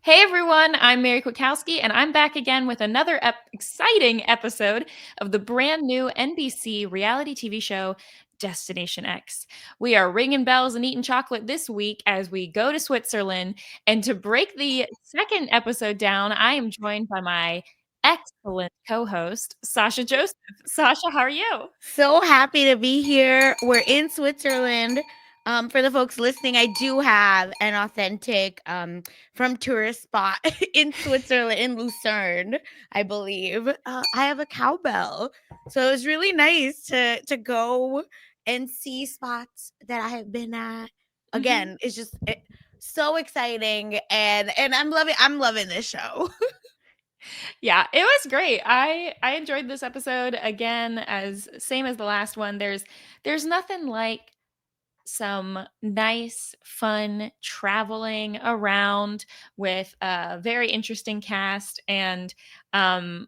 Hey everyone, I'm Mary Kwiatkowski, and I'm back again with another exciting episode of the brand new NBC reality TV show, Destination X. We are ringing bells and eating chocolate this week as we go to Switzerland. And to break the second episode down, I am joined by my excellent co host, Sasha Joseph. Sasha, how are you? So happy to be here. We're in Switzerland. For the folks listening, I do have an authentic from tourist spot in Switzerland, in Lucerne, I believe. I have a cowbell, so it was really nice to go and see spots that I have been at. Mhm. Again, it's just so exciting, and I'm loving this show. Yeah, it was great. I enjoyed this episode again as same as the last one. There's nothing like some nice fun traveling around with a very interesting cast and I'm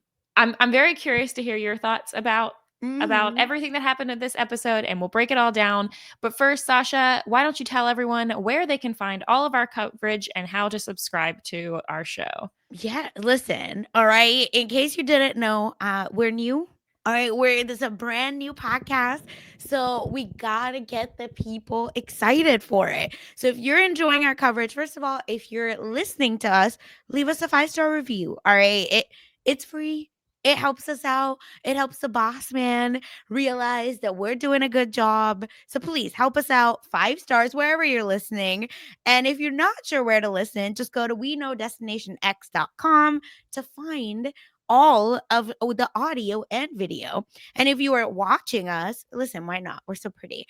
very curious to hear your thoughts about Mhm. everything that happened in this episode and we'll break it all down. But first, Sasha, why don't you tell everyone where they can find all of our coverage and how to subscribe to our show? Yeah, listen, all right. In case you didn't know, we're new. All right, this is a brand new podcast, so we gotta get the people excited for it. So if you're enjoying our coverage, first of all, if you're listening to us, leave us a 5-star review. All right, it's free. It helps us out. It helps the boss man realize that we're doing a good job. So please help us out. 5 stars wherever you're listening. And if you're not sure where to listen, just go to weknowdestinationx.com to find all of the audio and video. And if you are watching us, listen, why not? We're so pretty.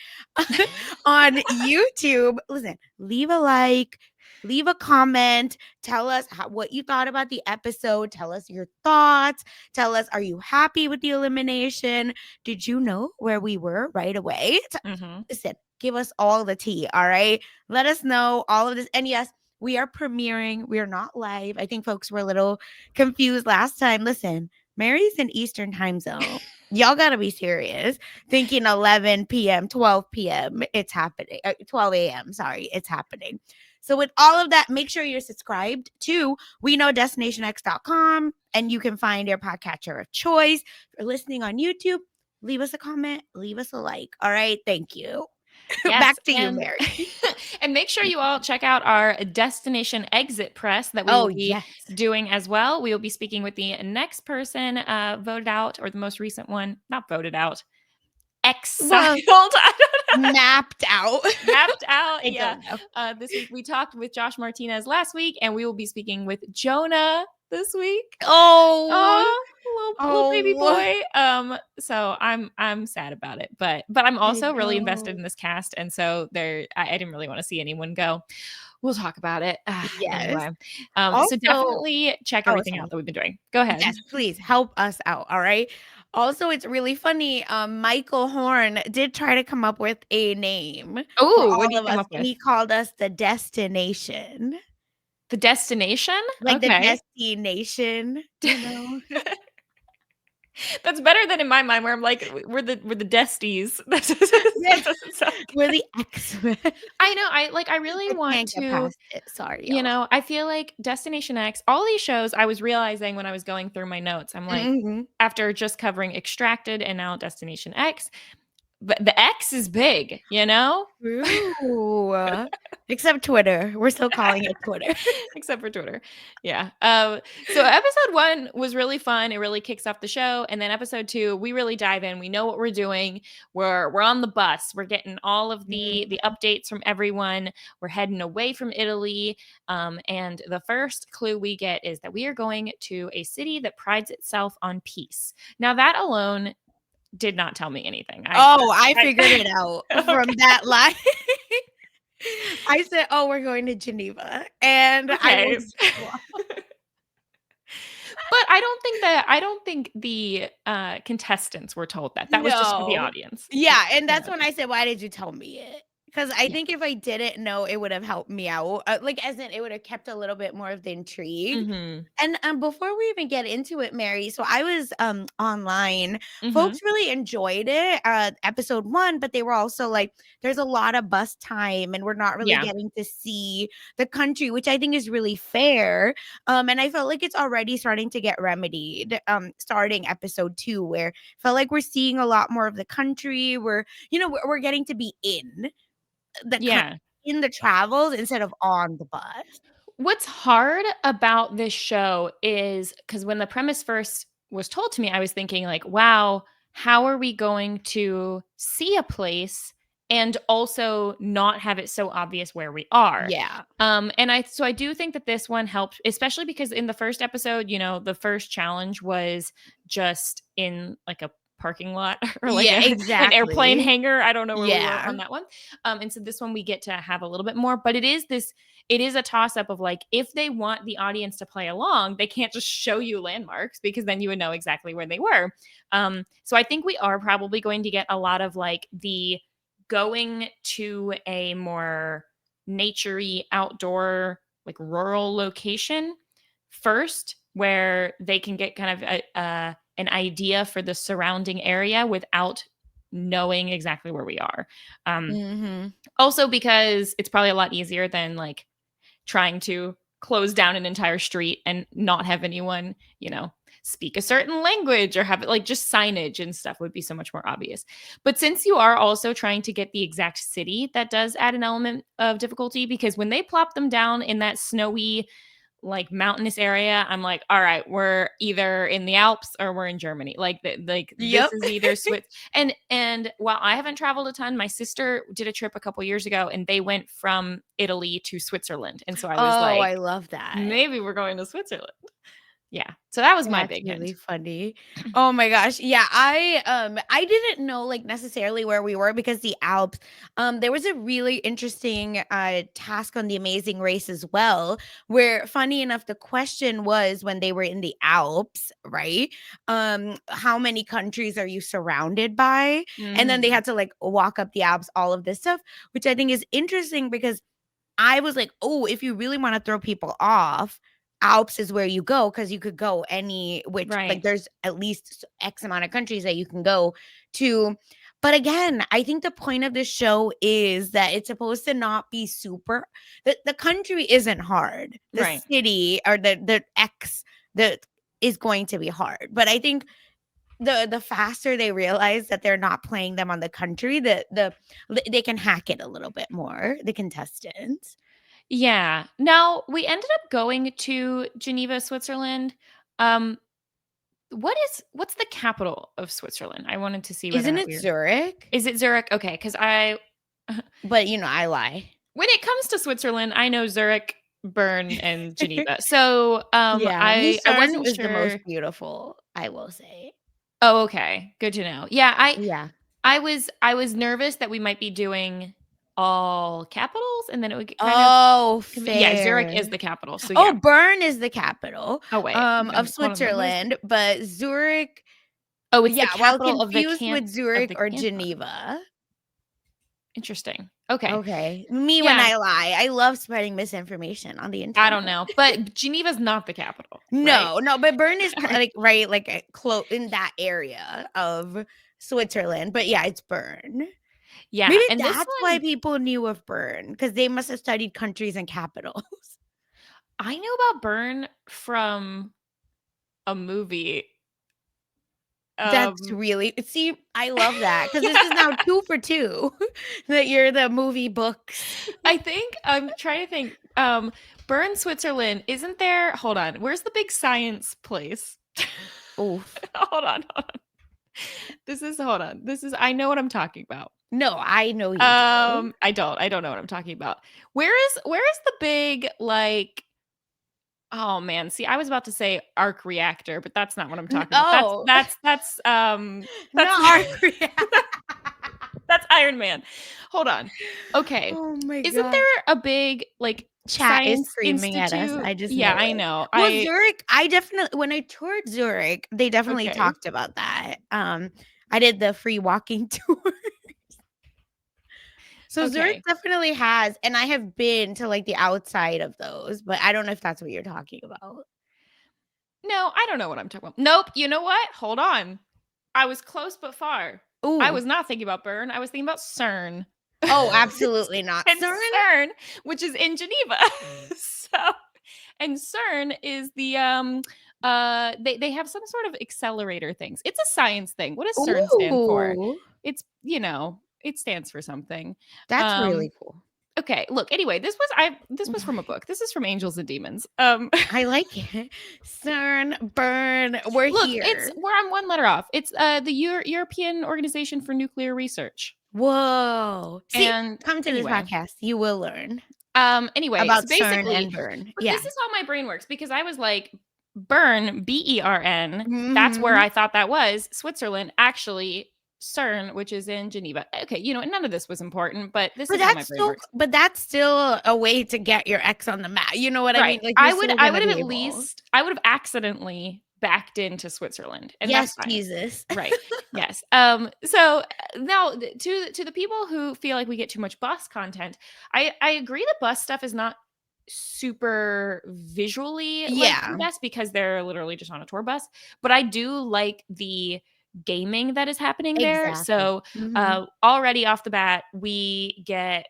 On YouTube, listen, leave a like, leave a comment, tell us what you thought about the episode, tell us your thoughts, tell us, are you happy with the elimination? Did you know where we were right away? Mhm. Listen, give us all the tea, all right? Let us know all of this. And yes, we are premiering. We are not live. I think folks were a little confused last time. Listen, Mary's in Eastern time zone. Y'all got to be serious. Thinking 11 p.m., 12 p.m., it's happening. 12 a.m., sorry, it's happening. So, with all of that, make sure you're subscribed to weknowdestinationx.com and you can find your podcatcher of choice. If you're listening on YouTube, leave us a comment, leave us a like. All right. Thank you. Yes, Back to you, and Mary. and make sure you all check out our destination exit press that we will Oh, be yes. doing as well. We will be speaking with the next person voted out, or the most recent one, not voted out, exiled. Well, I don't know. mapped out. Mapped out. I Yeah. don't know. This week we talked with Josh Martinez last week, and we will be speaking with Jonah this week. Oh, Oh, little baby oh, boy. So I'm sad about it, but I'm I also really invested know. in this cast, and so I didn't really want to see anyone go. We'll talk about it Yes. anyway. So Also, definitely check oh, everything out sorry. that we've been doing. Go ahead. Yes, please help us out. All right. Also, it's really funny. Michael Horn did try to come up with a name for Oh, what do all you of come us, up and with? he called us the destination. The destination. Like the Okay. destination, you know? That's better than in my mind where I'm like, we're the Desties. Yeah, That doesn't sound we're good. the X-Men. I know. I really I want can't get to, past it. Sorry, y'all. I feel like Destination X, all these shows I was realizing when I was going through my notes, I'm like, Mhm. after just covering Extracted and now Destination X, but the X is big, you know? True. Except Twitter. We're still calling it Twitter. Except for Twitter. Yeah. So episode one was really fun. It really kicks off the show. And then episode two, we really dive in. We know what we're doing. We're on the bus. We're getting all of the Mhm. updates from everyone. We're heading away from Italy. And the first clue we get is that we are going to a city that prides itself on peace. Now that alone did not tell me anything. Oh, I I figured it out from okay. that line. I said, "Oh, we're going to Geneva," and I Okay. was wrong. But I don't think the, contestants were told that. That was just for the No. audience. Yeah, and Yeah. that's when I said, "Why did you tell me it?" 'Cause I Yeah. think if I didn't know, it would have helped me out, like, as in it would have kept a little bit more of the intrigue. Mhm. And, before we even get into it, Mary, so I was, online. Mhm. Folks really enjoyed it, episode 1, but they were also like, "There's a lot of bus time, and we're not really Yeah. getting to see the country," which I think is really fair, and I felt like it's already starting to get remedied, starting episode 2, where felt like we're seeing a lot more of the country, we're getting to be the coun Yeah. in the travels instead of on the bus. What's hard about this show is because when the premise first was told to me, I was thinking like, "Wow, how are we going to see a place and also not have it so obvious where we are?" Yeah. And I do think that this one helped, especially because in the first episode, the first challenge was just in like a parking lot or like Yeah, an airplane exactly. hangar. I don't know where we were Yeah. on that one. And so this one we get to have a little bit more, but it is a toss up of like if they want the audience to play along, they can't just show you landmarks because then you would know exactly where they were. So I think we are probably going to get a lot of like the going to a more naturey outdoor like rural location first where they can get kind of an idea for the surrounding area without knowing exactly where we are. um, Mhm. Also because it's probably a lot easier than like trying to close down an entire street and not have anyone, speak a certain language or have it like just signage and stuff would be so much more obvious. But since you are also trying to get the exact city, that does add an element of difficulty because when they plop them down in that snowy like mountainous area, I'm like, all right, we're either in the Alps or we're in Germany. Like this Yep. is either Swiss. And while I haven't traveled a ton, my sister did a trip a couple years ago and they went from Italy to Switzerland. And so I was Oh, like, I love that. maybe we're going to Switzerland. Yeah. So that was my That's big really hint. funny. Oh my gosh. Yeah, I didn't know like necessarily where we were because the Alps. There was a really interesting task on the Amazing Race as well, where funny enough the question was when they were in the Alps, right? How many countries are you surrounded by? And then they Mhm. had to like walk up the Alps, all of this stuff, which I think is interesting because I was like, "Oh, if you really wanna throw people off, Alps is where you go because you could go any which like, Right. there's at least X amount of countries that you can go to." But again, I think the point of this show is that it's supposed to not be super the country isn't hard. The Right. city or the X that is going to be hard. But I think the faster they realize that they're not playing them on the country, they can hack it a little bit more, the contestants. Yeah. Now we ended up going to Geneva, Switzerland. Um, what's the capital of Switzerland? I wanted to see whether or Isn't not it we were. Zurich? Is it Zurich? Okay, because I But, I lie. when it comes to Switzerland, I know Zurich, Bern, and Geneva. So Yeah, I Lucerne wasn't is the most sure. beautiful, I will say. Oh, okay. Good to know. Yeah, I Yeah. I was I was nervous that we might be doing all capitals and then it would get kind of Oh, yeah, Zurich is fair. the capital. So Oh, yeah. Bern is the capital, Oh wait. of Then hold on. Where's the Switzerland, but Zurich Oh, it's the yeah, well, capital confused with of Zurich the or canton. Geneva. Interesting. Okay. Okay. Me when Yeah, I lie. I love spreading misinformation on the I internet. don't know, but Geneva's not the capital, right? No, no, but Bern is Alright. like right, like in that area of Switzerland. But yeah, it's Bern. Yeah, Maybe and this that's why one people knew of Bern because they must have studied countries and capitals. I knew about Bern from a movie. That's Um, really see, I love that because this is now 2 for 2 that you're the movie books. I think I'm trying to think. Bern, Switzerland, isn't there? Hold on. Where's the big science place? Oof. Hold on. Hold on. I know what I'm talking about. No, I know you do. I don't know what I'm talking about. Where is the big like oh man, see, I was about to say arc reactor, but that's not what I'm talking about. That's Oh, that's that's that's not our that's Iron Man. Hold on. Okay. Oh my Isn't god. there a big like Chat is science screaming at us. institute? I just Yeah, know I it. know. Well, I Zurich, I definitely when I toured Zurich, they definitely okay. talked about that. I did the free walking tour. So Zurich Okay. definitely has, and I have been to like the outside of those, but I don't know if that's what you're talking about. No, I don't know what I'm talking about. Nope. You know what? Hold on. I was close but far. I Ooh. was not thinking about Bern. I was thinking about CERN. Oh, absolutely not. And CERN? CERN, which is in Geneva. So, and CERN is the they have some sort of accelerator things. It's a science thing. What does CERN stand for? Ooh, It's, it stands for something. that's Um really cool. okay, look, anyway, this was from a book. This is from Angels and Demons. I like it. CERN, burn, we're Look, it's here. we're on one letter off. It's the European Organization for Nuclear Research. Whoa. See, And come to this anyway, podcast. You will learn anyway, about so CERN basically, and burn. but Yeah. this is how my brain works because I was like, Bern, Bern, that's where Mhm. I thought that was Switzerland. Actually, CERN, which is in Geneva. Okay, none of this was important, but this is how my brain works. But that's still a way to get your ex on the map. You know what I Right. mean? Like you're still I gonna would have be at able. least I would have accidentally backed into Switzerland, and that's Yes, fine. Jesus. Right. Yes. So now to the people who feel like we get too much bus content, I agree the bus stuff is not super visually like the Yeah, best because they're literally just on a tour bus, but I do like the gaming that is happening there. exactly. So Mhm. already off the bat, we get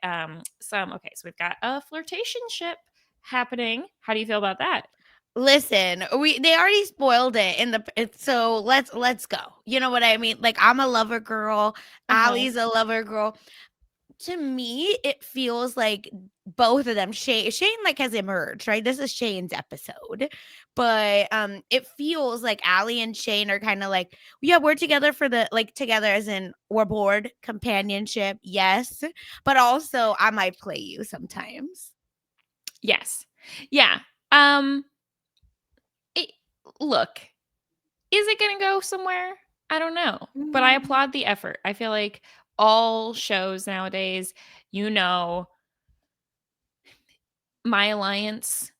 some okay, so we've got a flirtation ship happening. How do you feel about that? Listen, they already spoiled it in so let's go. You know what I mean? Like I'm a lover girl, Uh-huh. Allie's a lover girl. To me, it feels like both of them. Shane like has emerged, right? This is Shane's episode, but it feels like Allie and Shane are kind of like, yeah, we're together for the like together as in we're bored companionship, yes, but also I might play you sometimes. Yes. Yeah. Um it, look, is it going to go somewhere? I don't know, but I Mm. applaud the effort. I feel like all shows nowadays, you know, my alliance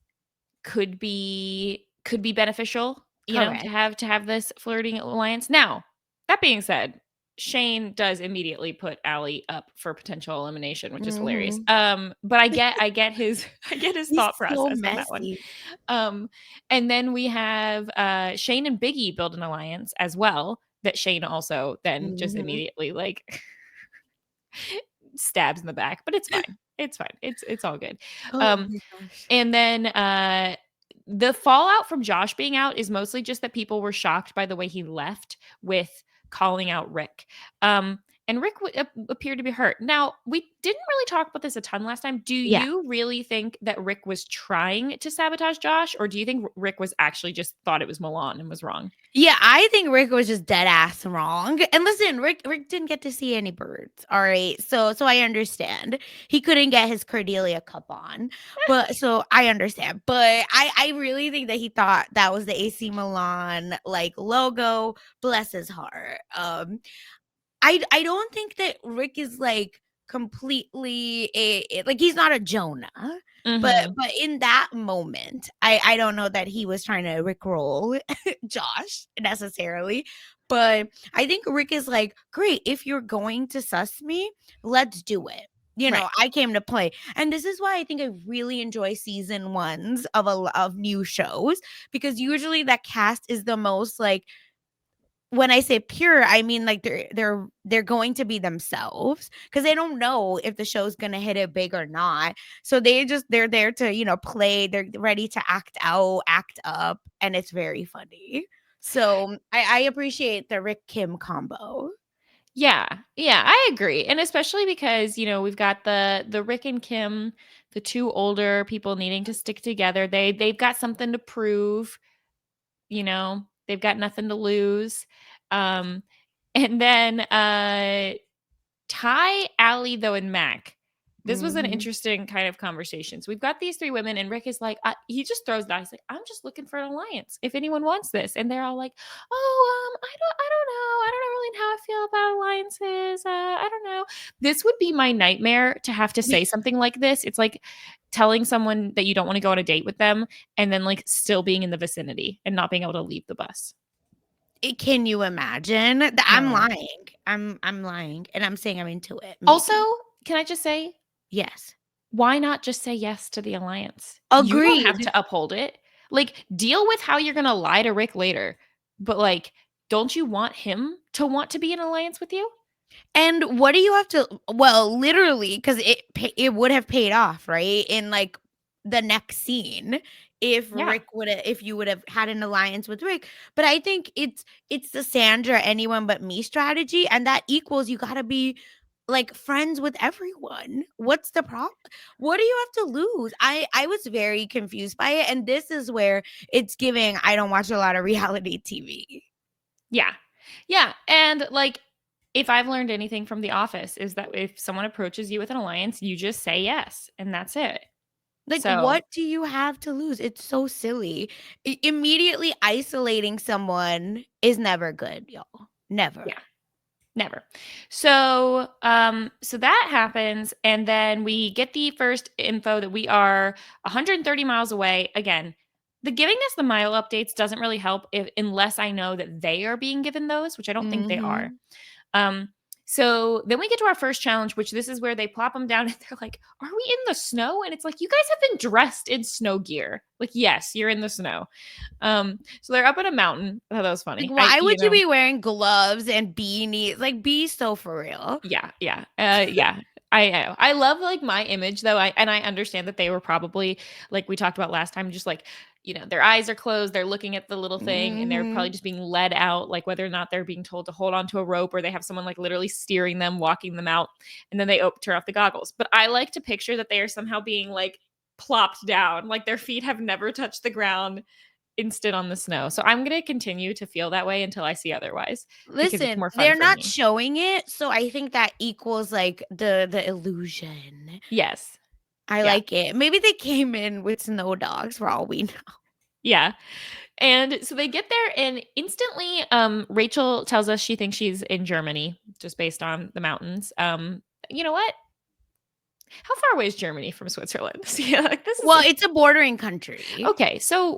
could be beneficial, Correct. to have this flirting alliance. Now, that being said, Shane does immediately put Allie up for potential elimination, which is hilarious. Mhm. But I get his I get his He's thought so process on that one. messy. Um, and then we have Shane and Biggie build an alliance as well. That Shane also then just Mhm. immediately like stabs in the back, but it's fine. It's fine. It's all good. Oh Um, my gosh. and then the fallout from Josh being out is mostly just that people were shocked by the way he left with calling out Rick. And Rick appeared to be hurt. Now, we didn't really talk about this a ton last time. Do Yeah. you really think that Rick was trying to sabotage Josh, or do you think Rick was actually just thought it was Milan and was wrong? Yeah, I think Rick was just dead ass wrong. And listen, Rick didn't get to see any birds. All right. So I understand. He couldn't get his Cordelia cup on. But so I understand. But I really think that he thought that was the AC Milan like logo. Bless his heart. I don't think that Rick is like completely like he's not a Jonah. Mm-hmm. But in that moment, I don't know that he was trying to Rickroll Josh necessarily. But I think Rick is like, great, if you're going to suss me, let's do it. You Right. know, I came to play. And this is why I think I really enjoy season ones of new shows, because usually that cast is the most like when I say pure, I mean like they're going to be themselves because they don't know if the show's gonna hit it big or not. So they're there to, play, they're ready to act out, act up, and it's very funny. So I appreciate the Rick Kim combo. Yeah. Yeah, I agree. And especially because, we've got the Rick and Kim, the two older people needing to stick together. They've got something to prove, they've got nothing to lose. Um and then Ty, Allie, though, and Mac. This was an Mhm. interesting kind of conversation. So we've got these three women, and Rick is like, he just throws it out. He's like, I'm just looking for an alliance if anyone wants this. And they're all like, oh, I don't know. I don't know really how I feel about alliances. I don't know. This would be my nightmare to have to say something like this. It's like telling someone that you don't want to go on a date with them and then like still being in the vicinity and not being able to leave the bus. Can you imagine? I'm No. lying. I'm lying, and I'm saying I'm into it. Also, Maybe. can I just say, Yes. why not just say yes to the alliance? You don't have Agreed. to uphold it. Like, deal with how you're gonna lie to Rick later. But, like, don't you want him to want to be in alliance with you? And what do you have to well, literally, because it would have paid off, right? In, like, the next scene Yeah. if you would have had an alliance with Rick, but I think it's the Sandra anyone but me strategy, and that equals you gotta be, like, friends with everyone. What's the problem? What do you have to lose? I was very confused by it, and this is where it's giving I don't watch a lot of reality TV. Yeah. Yeah, and, like, if I've learned anything from The Office is that if someone approaches you with an alliance, you just say yes, and that's it. Like, So, what do you have to lose? It's so silly. Immediately isolating someone is never good, y'all. Never. yeah. Never. So that happens, and then we get the first info that we are 130 miles away. Again, the giving us the mile updates doesn't really help unless I know that they are being given those, which I don't think they are. Mhm. Um, so then we get to our first challenge, which this is where they plop them down and they're like, "Are we in the snow?" And it's like, "You guys have been dressed in snow gear. Like, yes, you're in the snow." So they're up in a mountain. Oh, that was Like, funny. why would you be wearing gloves and beanies? Like, be so for real. Yeah, yeah, yeah. I know. I love like my image though. I understand that they were probably like we talked about last time, just like their eyes are closed, they're looking at the little thing, and they're probably Mhm. just being led out, like whether or not they're being told to hold on to a rope or they have someone like literally steering them, walking them out, and then they turn off the goggles. But I like to picture that they are somehow being like plopped down, like their feet have never touched the ground, instant on the snow. So I'm gonna continue to feel that way until I see otherwise because it's Listen, more fun they're for not me. showing it, so I think that equals, like, the illusion. Yes. I Yeah. like it. Maybe they came in with snow dogs for all we know. Yeah. And so they get there and instantly Rachel tells us she thinks she's in Germany just based on the mountains. You know what? How far away is Germany from Switzerland? So, yeah, like this is Well, it's a bordering country. okay. So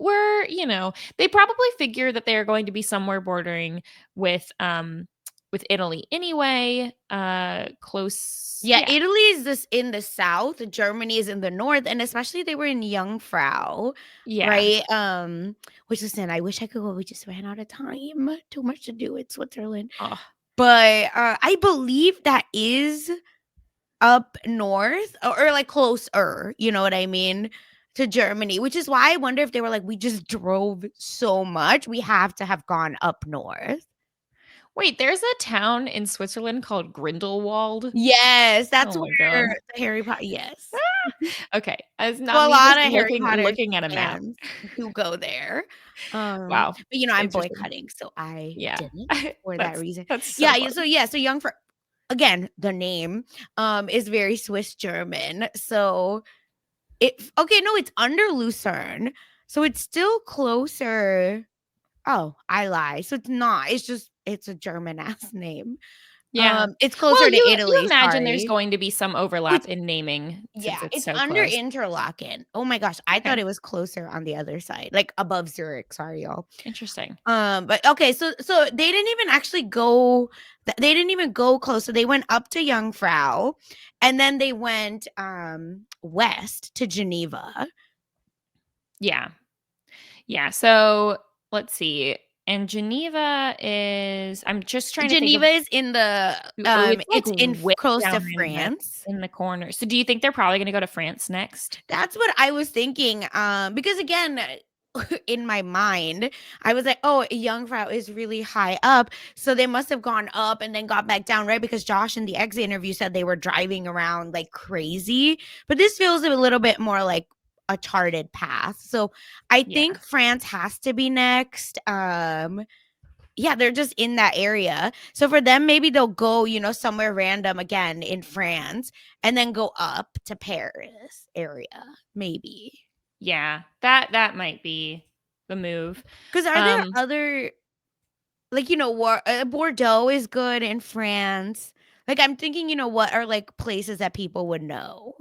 they probably figure that they're going to be somewhere bordering with Italy anyway. Close. Yeah, Yeah. Italy is this in the south, Germany is in the north, and especially they were in Jungfrau, Yeah. right? Which listen, I wish I could go. We just ran out of time. Too much to do in Switzerland. Oh, But I believe that is up north or like closer, you know what I mean, to Germany, which is why I wonder if they were like, we just drove so much, we have to have gone up north. wait, there's a town in Switzerland called Grindelwald. Yes, that's Oh my god. where the Harry Potter yes. Okay. It's So not a me lot just of Harry Potter looking at a map. fans do go there. Wow. But, I'm Interesting. boycotting, so I Yeah. didn't for that That's reason. that's so Yeah, funny. so Young for again, the name, is very Swiss German, so okay, no, it's under Lucerne, so it's still closer. Oh, I lie. So it's not, it's a German ass name. Yeah. It's Well, closer to you Italy, imagine there's sorry. going to be some overlap in naming since Yeah, it's it's so under close. Interlaken. Oh my gosh, I thought Okay. it was closer on the other side, like above Zurich. Sorry, y'all. Interesting. But okay, so they didn't even actually go. They didn't even go close. So they went up to Jungfrau, and then they went west to Geneva. Yeah. Yeah. So let's see. And Geneva is I'm just trying to think of Geneva is in the oh, it's like it's in way close to down France. in the corner. So do you think they're probably gonna go to France next? That's what I was thinking. Because again, in my mind, I was like, oh, Jungfrau is really high up. So they must have gone up and then got back down, right? Because Josh in the exit interview said they were driving around like crazy. But this feels a little bit more like a charted path. So I Yeah. think France has to be next. Yeah, they're just in that area. So for them, maybe they'll go, somewhere random again in France and then go up to Paris area, maybe. Yeah. That might be the move. Because are there Um other, like, Bordeaux is good in France. Like, I'm thinking, what are like places that people would know?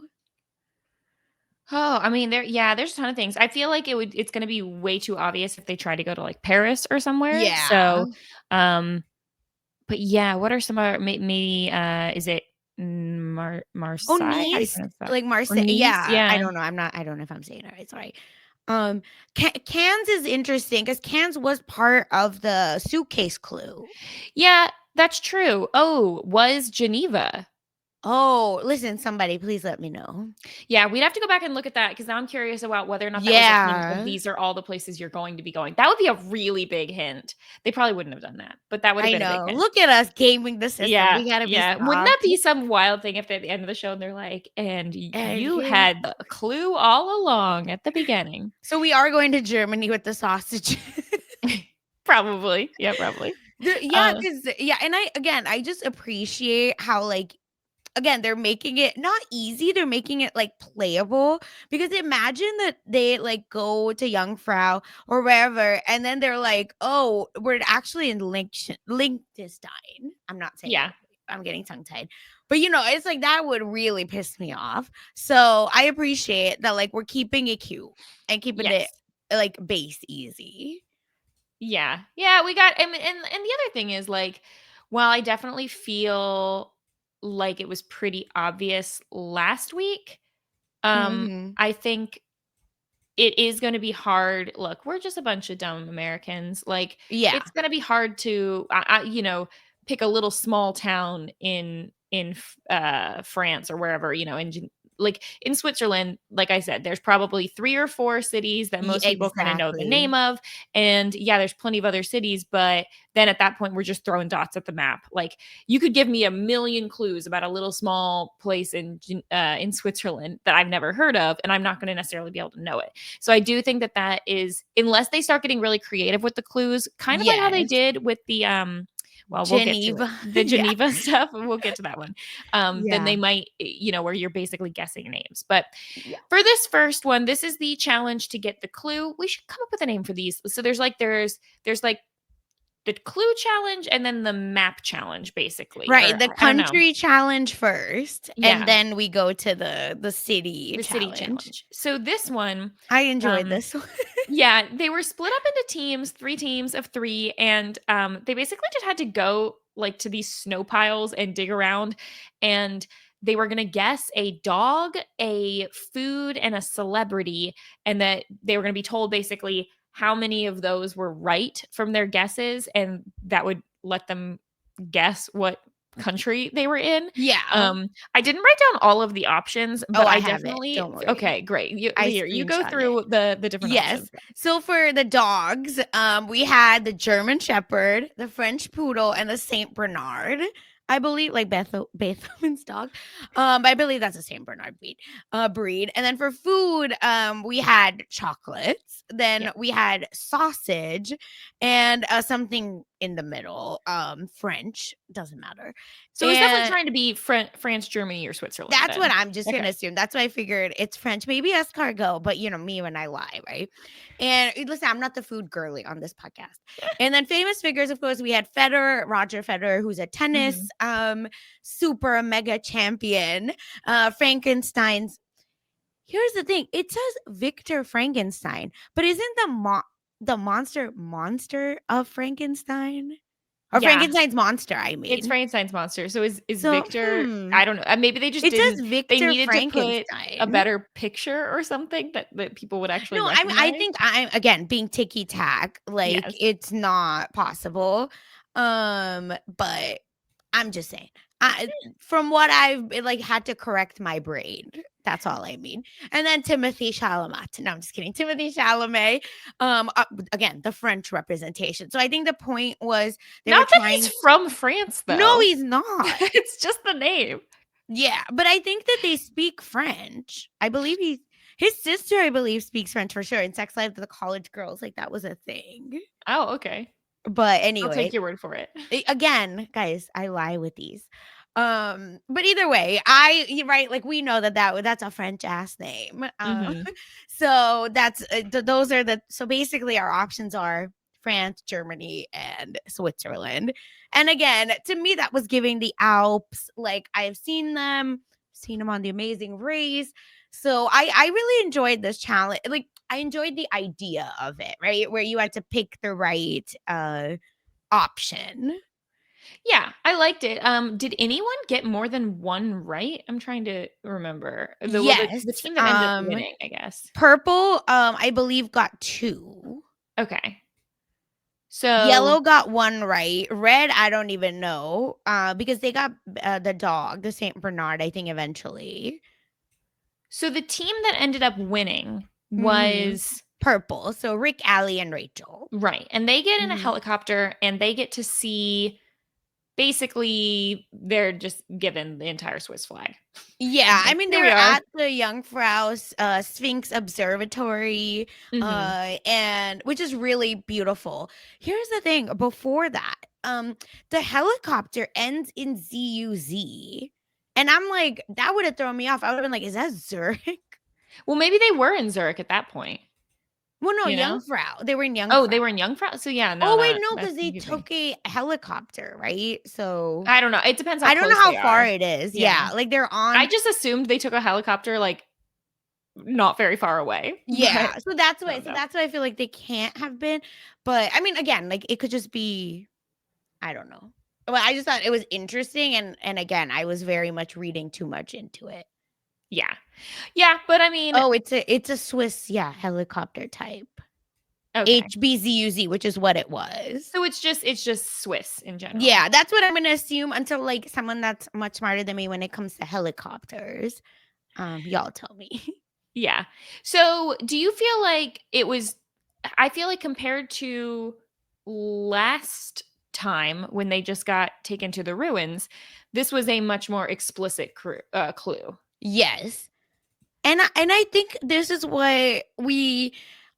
Oh, I mean, there's a ton of things. I feel like it's gonna be way too obvious if they try to go to, like, Paris or somewhere. Yeah. Um, but yeah, what are some other maybe, is it Marseille. Oh, How do you Nice, pronounce that? like Or Marseille. Nice? Yeah, I Yeah. don't know. I don't know if I'm saying it right. Sorry. Um, Cannes is interesting because Cannes was part of the suitcase clue. Yeah, that's true. Oh, was Geneva. Oh, listen, somebody, please let me know. Yeah, we'd have to go back and look at that because now I'm curious about whether or not that was a hint of Yeah, these are all the places you're going to be going. That would be a really big hint. They probably wouldn't have done that, but that would have I been a big know. hint. Look at us gaming the system. Yeah, We gotta be yeah. Wouldn't that stopped. be some wild thing if they're at the end of the show and they're like, "And And you here, had the clue all along at the beginning." so we are going to Germany with the sausage. Probably. Yeah, probably. Yeah, Uh, because yeah, and I just appreciate how like again, they're making it not easy, they're making it, like, playable, because imagine that they, like, go to Jungfrau or wherever, and then they're like, "Oh, we're actually in Liechtenstein." I'm not saying yeah. it. I'm getting tongue-tied. But, it's like, that would really piss me off. So, I appreciate that, like, we're keeping it cute and keeping it, Yes. like, base easy. Yeah. Yeah, we got and the other thing is like while I definitely feel like it was pretty obvious last week, Mhm. I think it is going to be hard. Look, we're just a bunch of dumb Americans. Like Yeah. it's going to be hard to pick a little small town in France or wherever, like in Switzerland, like I said, there's probably 3 or 4 cities that most people kind of know the name Exactly. of. And yeah, there's plenty of other cities, but then at that point we're just throwing dots at the map. Like you could give me a million clues about a little small place in Switzerland that I've never heard of and I'm not going to necessarily be able to know it. So I do think that is unless they start getting really creative with the clues, kind of like how they Yes. did with the well, we'll get to it. Geneva. The Yeah. Geneva stuff, we'll get to that one. Then Yeah. they might, where you're basically guessing names. But Yeah. for this first one, this is the challenge to get the clue. We should come up with a name for these. So there's like the clue challenge and then the map challenge, basically. Right, Or the I don't know. country challenge first, and Yeah, then we go to the city the city challenge. challenge. So this one, I enjoyed um, this one. yeah, they were split up into teams, 3 teams of 3, and, they basically just had to go, like, to these snow piles and dig around, and they were gonna guess a dog, a food, and a celebrity, and that they were gonna be told basically how many of those were right from their guesses, and that would let them guess what country they were in. Yeah. I didn't write down all of the options, Oh, but I I have it, definitely don't worry. okay, great. I You go screenshotted it. through the different Yes. options. So for the dogs, we had the German Shepherd, the French Poodle, and the Saint Bernard. I believe, like Beethoven's dog. I believe that's a Saint Bernard breed. And then for food, we had chocolates. Yeah. Then we had sausage, and something in the middle. French doesn't matter. So it's definitely And trying to be France, Germany, or Switzerland that's what then. I'm just gonna Okay. assume. That's why I figured it's French, maybe escargot, but me when I lie, right? And listen, I'm not the food girly on this podcast. And then famous figures, of course, we had Federer, Roger Federer, who's a tennis Mhm. super mega champion. Frankenstein's. Here's the thing: it says Victor Frankenstein, but isn't the monster of Frankenstein or Yeah. Frankenstein's monster? I It's mean, Frankenstein's monster. So is so Victor I don't know. Maybe they just it says didn't they Victor needed to put a Frankenstein. better picture or something that people would actually No, I recognize. think I'm again being ticky tack, like Yes. it's not possible. But I'm just saying. I from what I've like had to correct my brain. That's all I mean. And then Timothy Chalamet. No, I'm just kidding. Timothy Chalamet. Again, the French representation. So I think the point was they were Not that he's trying. from France No, though. he's not. It's just the name. Yeah, but I think that they speak French. I believe his sister, I believe, speaks French for sure. In Sex Life of the College Girls, like that was a thing. Oh, okay. But I'll take anyway, your word for it. again, guys, I lie with these. But either way, you're right. Like we know that's a French ass name. Mhm. So that's those are so basically our options are France, Germany, and Switzerland. And again, to me, that was giving the Alps. Like I've seen them on The Amazing Race. So I really enjoyed this challenge. Like I enjoyed the idea of it, right? Where you had to pick the right option. Yeah, I liked it. Did anyone get more than one right? I'm trying to remember. The Yes. team that ended up winning, I guess. Purple, I believe got 2. Okay. So Yellow got 1 right. Red, I don't even know, because they got, the dog, the Saint Bernard, I think, eventually. so the team that ended up winning Mhm. was Purple, so Rick, Allie, and Rachel. right. And they get in a Mhm. helicopter and they get to see basically they're just given the entire Swiss flag. Yeah, I Like, mean, here they're we are. at the Jungfrau's, Sphinx Observatory, Mhm. and which is really beautiful. Here's the thing, before that, the helicopter ends in ZUZ, and I'm like, that would have thrown me off. I would have been like, "Is that Zurich?" Well, maybe they were in Zurich at that point, Well, no, you know? Jungfrau. They were in Oh, Jungfrau. they were in Jungfrau? So yeah, no, Oh, wait, that no, that's because they confusing. took a helicopter, right? So, I don't know. It depends how I don't know close how they far are. it is. Yeah. Yeah, like, they're I on. just assumed they took a helicopter, like, not very far away, but Yeah, so that's I why don't so know. that's why I feel like they can't have been, but, I mean, again, like, it could just be, I don't know. Well, I just thought it was interesting, and again, I was very much reading too much into it. Yeah. Yeah, but I mean, Oh, it's a Swiss, yeah, helicopter type. okay. HBZUZ, which is what it was. So it's just Swiss in general. Yeah, that's what I'm gonna assume until, like, someone that's much smarter than me when it comes to helicopters, y'all tell me. Yeah. So, do you feel like I feel like compared to last time when they just got taken to the ruins, this was a much more explicit clue. Yes. And I think this is what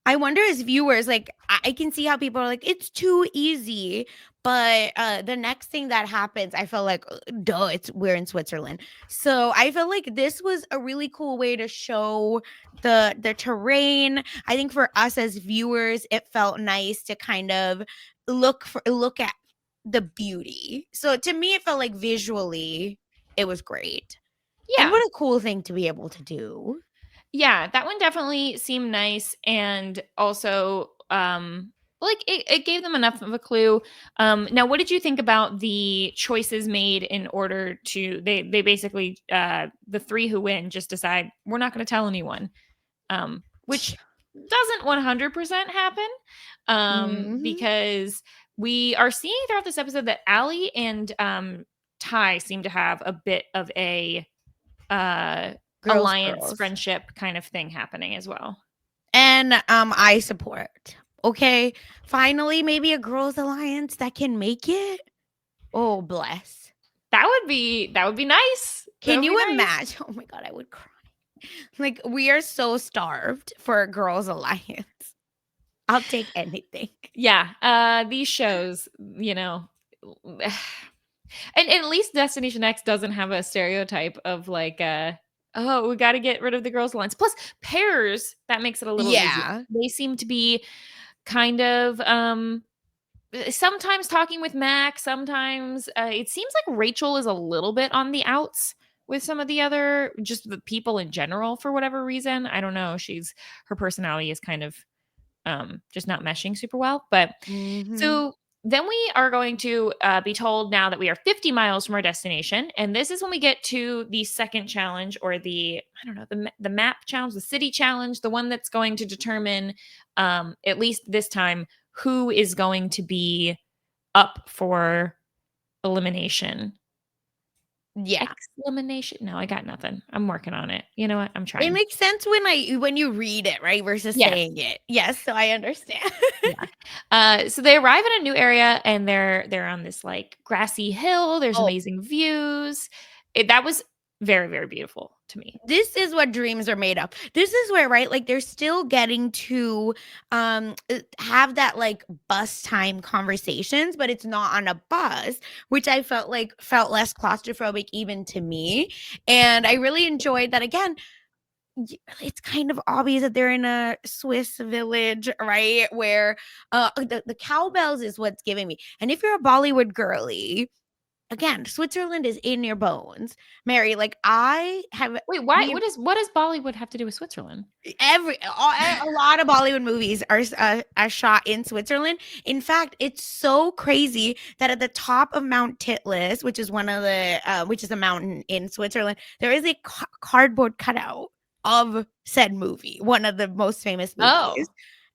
I wonder as viewers, like, I can see how people are like, it's too easy. But the next thing that happens, I feel like, duh, we're in Switzerland. So I feel like this was a really cool way to show the terrain. I think for us as viewers, it felt nice to kind of look at the beauty. So to me, it felt like visually it was great. And Yeah. what a cool thing to be able to do. Yeah, that one definitely seemed nice and also like it gave them enough of a clue. Now what did you think about the choices made in order to they basically the three who win just decide we're not going to tell anyone. Which doesn't 100% happen. Mhm. Because we are seeing throughout this episode that Allie and Ty seem to have a bit of a uh Girls, alliance girls. friendship kind of thing happening as well. And, I support. Okay? Finally, maybe a girls' alliance that can make it? Oh, bless. That would be nice. That Can would be you nice. imagine? Oh my god, I would cry. Like, we are so starved for a girls' alliance. I'll take anything. Yeah, these shows, and at least Destination X doesn't have a stereotype of like oh, we got to get rid of the girls alliance. Plus pairs, that makes it a little easier. Yeah. They seem to be kind of sometimes talking with Mac, sometimes it seems like Rachel is a little bit on the outs with some of the other just the people in general for whatever reason. I don't know. Her personality is kind of just not meshing super well. But Mhm. so then we are going to be told now that we are 50 miles from our destination, and this is when we get to the second challenge, or I don't know, the map challenge, the city challenge, the one that's going to determine, at least this time, who is going to be up for elimination. Yeah. Exclamation! No, I got nothing. I'm working on it. You know what? I'm It trying. makes sense when you read it, right, versus Yes. saying it. Yes, so I understand. Yeah. So they arrive in a new area and they're on this like grassy hill. There's Oh, amazing views. That was very, very beautiful to me. this is what dreams are made of. This is where, right, like, they're still getting to, have that, like, bus time conversations, but it's not on a bus, which I felt less claustrophobic even to me, and I really enjoyed that. Again, it's kind of obvious that they're in a Swiss village, right, where, the cowbells is what's giving me, and if you're a Bollywood girly, again, Switzerland is in your bones, Mary. Like I have Wait, why? we What does Bollywood have to do with Switzerland? a lot of Bollywood movies are shot in Switzerland. In fact, it's so crazy that at the top of Mount Titlis, which is which is a mountain in Switzerland, there is a cardboard cutout of said movie, one of the most famous movies. Oh,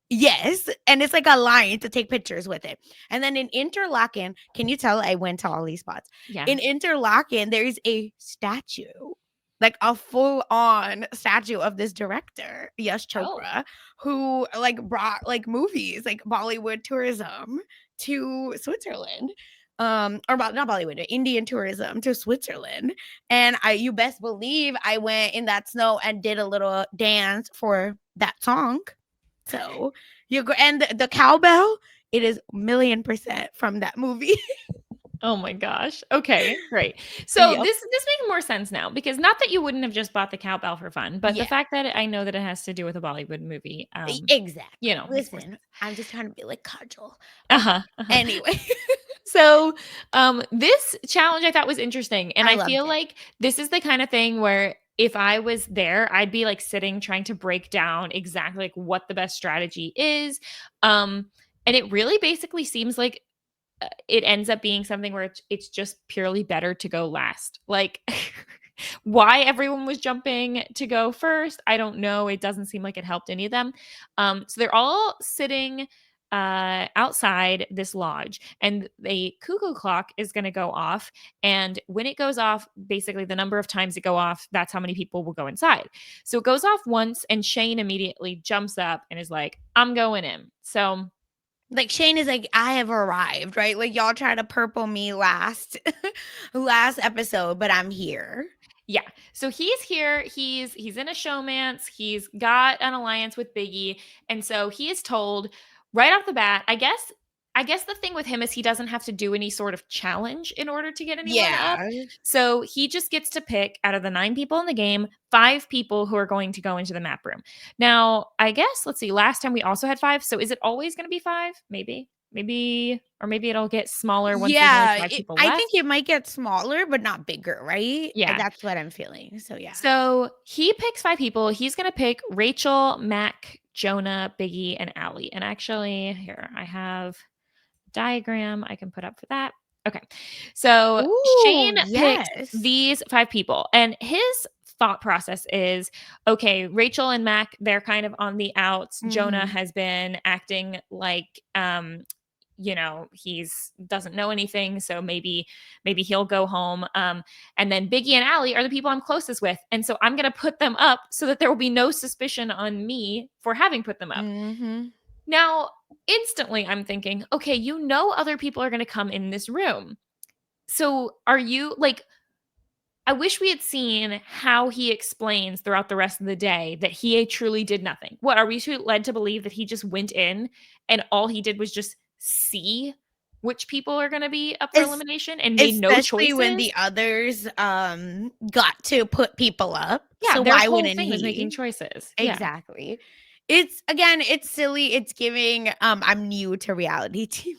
Yes, and it's like a line to take pictures with it. And then in Interlaken, can you tell I went to all these spots? yeah. In Interlaken, there is a statue, like a full-on statue of this director, Yash Oh, Chopra, who like brought like movies, like Bollywood tourism to Switzerland. Or not Bollywood, Indian tourism to Switzerland. And you best believe I went in that snow and did a little dance for that song. So you go and the cowbell, it is 1,000,000% from that movie. oh my gosh. Okay, great. So Yep. this makes more sense now because not that you wouldn't have just bought the cowbell for fun, but the Yeah. fact that I know that it has to do with a Bollywood movie, Exactly. makes more Listen, sense. I'm just trying to be like casual. Okay. Uh-huh. Uh-huh. Anyway, So, this challenge I thought was interesting, and I I loved feel it. like this is the kind of thing where if I was there, I'd be like sitting trying to break down exactly like what the best strategy is. And it really basically seems like it ends up being something where it's just purely better to go last. Like why everyone was jumping to go first, I don't know. It doesn't seem like it helped any of them. So they're all sitting outside this lodge, and the cuckoo clock is going to go off. And when it goes off, basically the number of times it go off, that's how many people will go inside. So it goes off once, and Shane immediately jumps up and is like, "I'm going in." So Like Shane is like, I have arrived, right? Like y'all try to purple me last last episode, but I'm here. yeah. So he's here. He's in a showmance. He's got an alliance with Biggie. And so he is told right off the bat, I guess the thing with him is he doesn't have to do any sort of challenge in order to get anyone up. Yeah. So he just gets to pick out of the 9 people in the game, 5 people who are going to go into the map room. Now, I guess let's see, last time we also had 5. So is it always going to be 5? Maybe. Maybe or maybe it'll get smaller once there's only Yeah, 5 people I think left. it might get smaller, but not bigger, right? Yeah. That's what I'm feeling. So yeah. So he picks 5 people. He's going to pick Rachel, Mac, Jonah, Biggie, and Allie. And actually, here, I have a diagram I can put up for that. Okay. So Ooh, Shane picks yes. these 5 people, and his thought process is okay, Rachel and Mac, they're kind of on the outs. Jonah Mhm. has been acting like he's doesn't know anything, so maybe he'll go home. And then Biggie and Allie are the people I'm closest with, and so I'm gonna put them up so that there will be no suspicion on me for having put them up. Mhm. Now, instantly I'm thinking, okay, other people are gonna come in this room. So are you like, I wish we had seen how he explains throughout the rest of the day that he truly did nothing. What are we led to believe that he just went in and all he did was just see which people are going to be up for Es elimination and made no especially when choices? the others, got to put people up, Yeah, so their why whole wouldn't thing was making he? choices. Yeah. Exactly. It's again, it's silly, it's giving, I'm new to reality TV.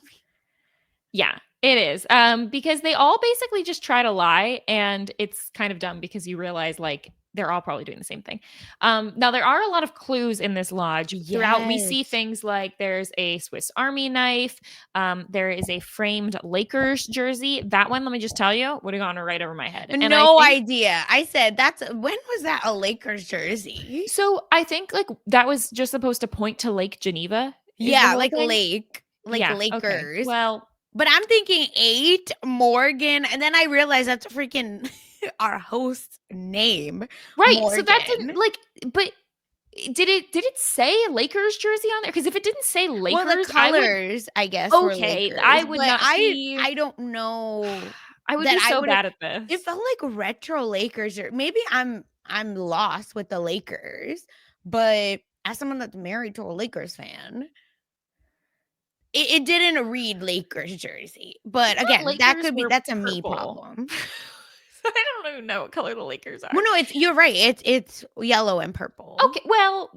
Yeah, it is. Because they all basically just try to lie, and it's kind of dumb because you realize like they're all probably doing the same thing. Now there are a lot of clues in this lodge throughout. We see Yes. things like there's a Swiss Army knife. There is a framed Lakers jersey. That one, let me just tell you, would have gone right over my head. And I No think idea. I said, "That's when was that a Lakers jersey?" so. I think like that was just supposed to point to Lake Geneva. Is the Yeah, whole like thing? like Yeah. Okay. Lakers. Well, But I'm thinking 8 Morgan, and then I realized that's freaking our host's name, right. So that didn't Morgan. like, but did it say Lakers jersey on there? Because if it didn't say Well, the Lakers, I would colors, I guess, were okay, I Lakers, would but not see I don't know I would that be I so would have. bad at It this. felt like retro Lakers, or maybe I'm lost with the Lakers, but as someone that's married to a Lakers fan, it didn't read Lakers jersey. I But thought again, that Lakers could be were that's a me purple. problem. I don't even know what color the Lakers are. Well, no, you're right. It's yellow and purple. Okay, well,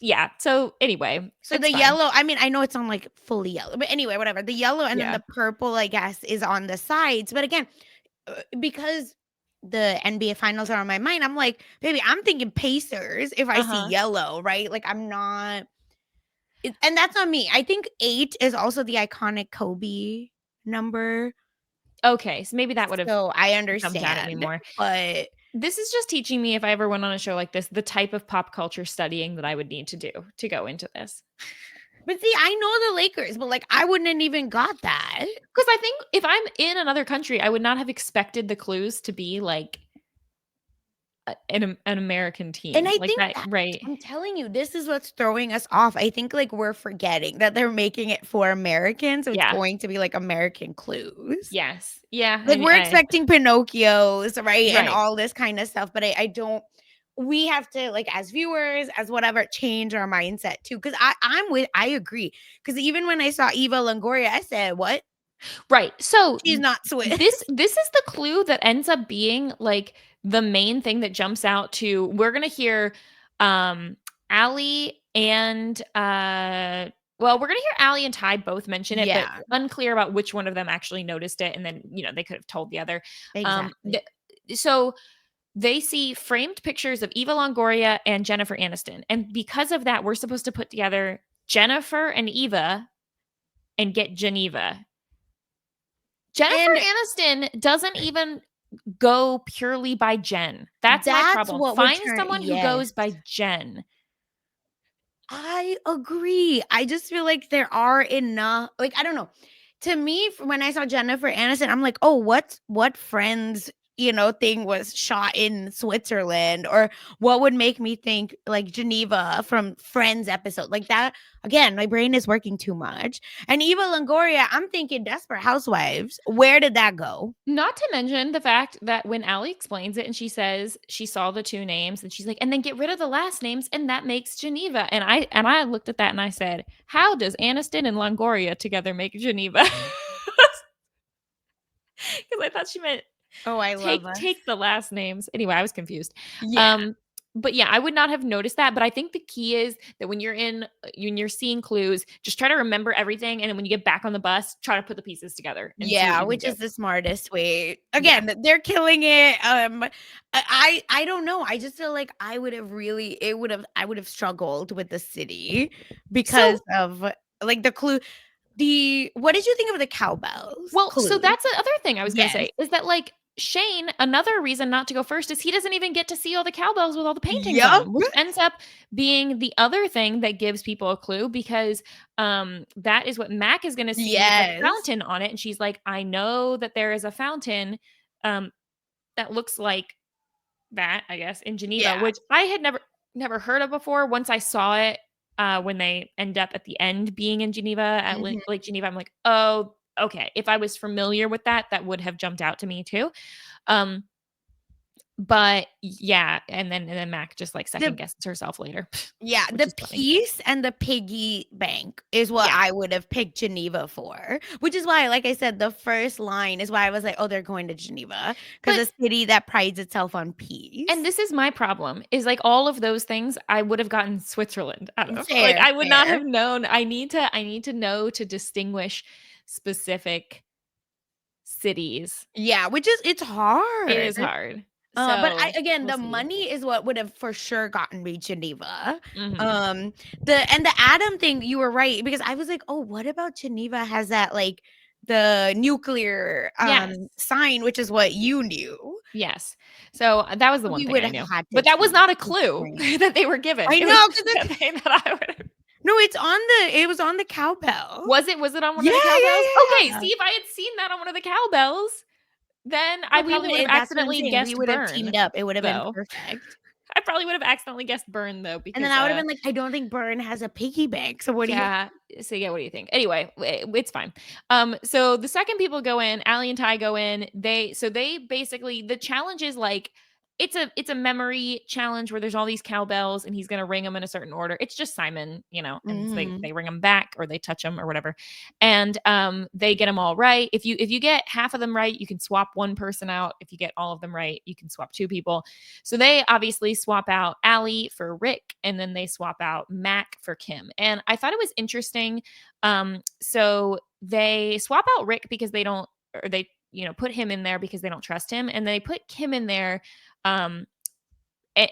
yeah. So anyway, So it's the fine. yellow, I mean, I know it's on like fully yellow, but anyway, whatever. The yellow and then Yeah. the purple, I guess, is on the sides. But again, because the NBA finals are on my mind, I'm like, baby, I'm thinking Pacers if I see yellow, right? Like I'm not and that's on me. I think 8 is also the iconic Kobe number. Okay, so maybe that would have So I jumped out at me understand, more. but This is just teaching me, if I ever went on a show like this, the type of pop culture studying that I would need to do to go into this. see, I know the Lakers, but like I wouldn't have even got that. Because I think if I'm in another country, I would not have expected the clues to be like an American And team I like think that, that right? I'm telling you, this is what's throwing us off. I think like we're forgetting that they're making it for Americans, so it's Yeah. going to be like American clues. Yes. Yeah. Like we're expecting Pinocchios, right? And Right. all this kind of stuff, but I don't we have to like as viewers, as whatever, change our mindset too. Cause I agree. Cause even when I saw Eva Longoria, I said, what? Right. So She's not Swiss. this is the clue that ends up being like the main thing that jumps out to. We're gonna hear Allie and well, we're gonna hear Allie and Ty both mention it, but Yeah, unclear about which one of them actually noticed it, and then they could have told the other. Um exactly. th- so they see framed pictures of Eva Longoria and Jennifer Aniston. And because of that, we're supposed to put together Jennifer and Eva and get Geneva. Jennifer And Aniston doesn't even go purely by Jen. That's my that's problem. what would Find turn someone who yes. goes by Jen. I agree. I just feel like there are enough like, I don't know. To me, when I saw Jennifer Aniston, I'm like, "Oh, what Friends, thing was shot in Switzerland?" Or what would make me think like Geneva from Friends episode? Like that again, my brain is working too much. And Eva Longoria, I'm thinking Desperate Housewives. Where did that go? Not to mention the fact that when Allie explains it and she says she saw the two names and she's like, and then get rid of the last names and that makes Geneva. And I looked at that and I said, how does Aniston and Longoria together make Geneva? Because I thought she meant Oh, I love us. take the last names. Anyway, I was confused. Yeah. But yeah, I would not have noticed that. But I think the key is that when you're seeing clues, just try to remember everything, and then when you get back on the bus, try to put the pieces together and see what Yeah, you can which do. is the smartest way. Yeah. Again, they're killing it. I don't know. I just feel like I would have really it would have I would have struggled with the city because So of like the clue. The what did you think of the cowbells well, so clue? that's the other thing I was gonna Yes. say is that like Shane, another reason not to go first is he doesn't even get to see all the cowbells with all the paintings on Yup. them, which ends up being the other thing that gives people a clue because that is what Mac is gonna see the Yes. fountain on it. And she's like, I know that there is a fountain um that looks like that, I guess, in Geneva, Yeah. which I had never heard of before. Once I saw it, when they end up at the end being in Geneva at Mhm. Lake Geneva, I'm like, oh, okay. If I was familiar with that, that would have jumped out to me too. Um, but yeah, and then Mac just like second The guesses herself later, Yeah, which the is funny. peace and the piggy bank is what Yeah, I would have picked Geneva for, which is why, like I said, the first line is why I was like, "Oh, they're going to Geneva because but a city that prides itself on and peace." this is my problem is like all of those things I would have gotten Switzerland out of. Like Fair, I would not fair. have known. I need to know to distinguish specific cities. Yeah, which is it's It hard. is hard. But I So, again, we'll the see. money is what would have for sure gotten me Geneva. Mhm. Um, the Adam thing, you were right because I was like, "Oh, what about Geneva has that like the nuclear Yes. sign, which is what you knew." Yes. So, that was the one We thing would I have knew. had to But that was choose not a the clue spring. that they were given. I It was know just because a thing that I would have. no, it was on the cowbell. Was it on one Yeah, of the cowbells? Okay, yeah, yeah. see, if I had seen that on one of the cowbells, then I So we probably would would have that's what I'm accidentally saying. We guessed would have burn, teamed up. It would have been though. perfect. I probably would have accidentally guessed burn, though, And then because, I would have been like, I don't think Burn has a piggy bank. So what do you yeah. So yeah, what do you think? Anyway, it's fine. So the second people go in, Allie and Ty go in. They basically the challenge is like it's a memory challenge where there's all these cowbells and he's gonna ring them in a certain order. It's just Simon, and so they Mhm. ring them back or they touch them or whatever, and they get them all right. If you get half of them right, you can swap one person out. If you get all of them right, you can swap two people. So they obviously swap out Allie for Rick, and then they swap out Mac for Kim. And I thought it was interesting. So they swap out Rick because they don't, or they put him in there because they don't trust him, and they put Kim in there. Um,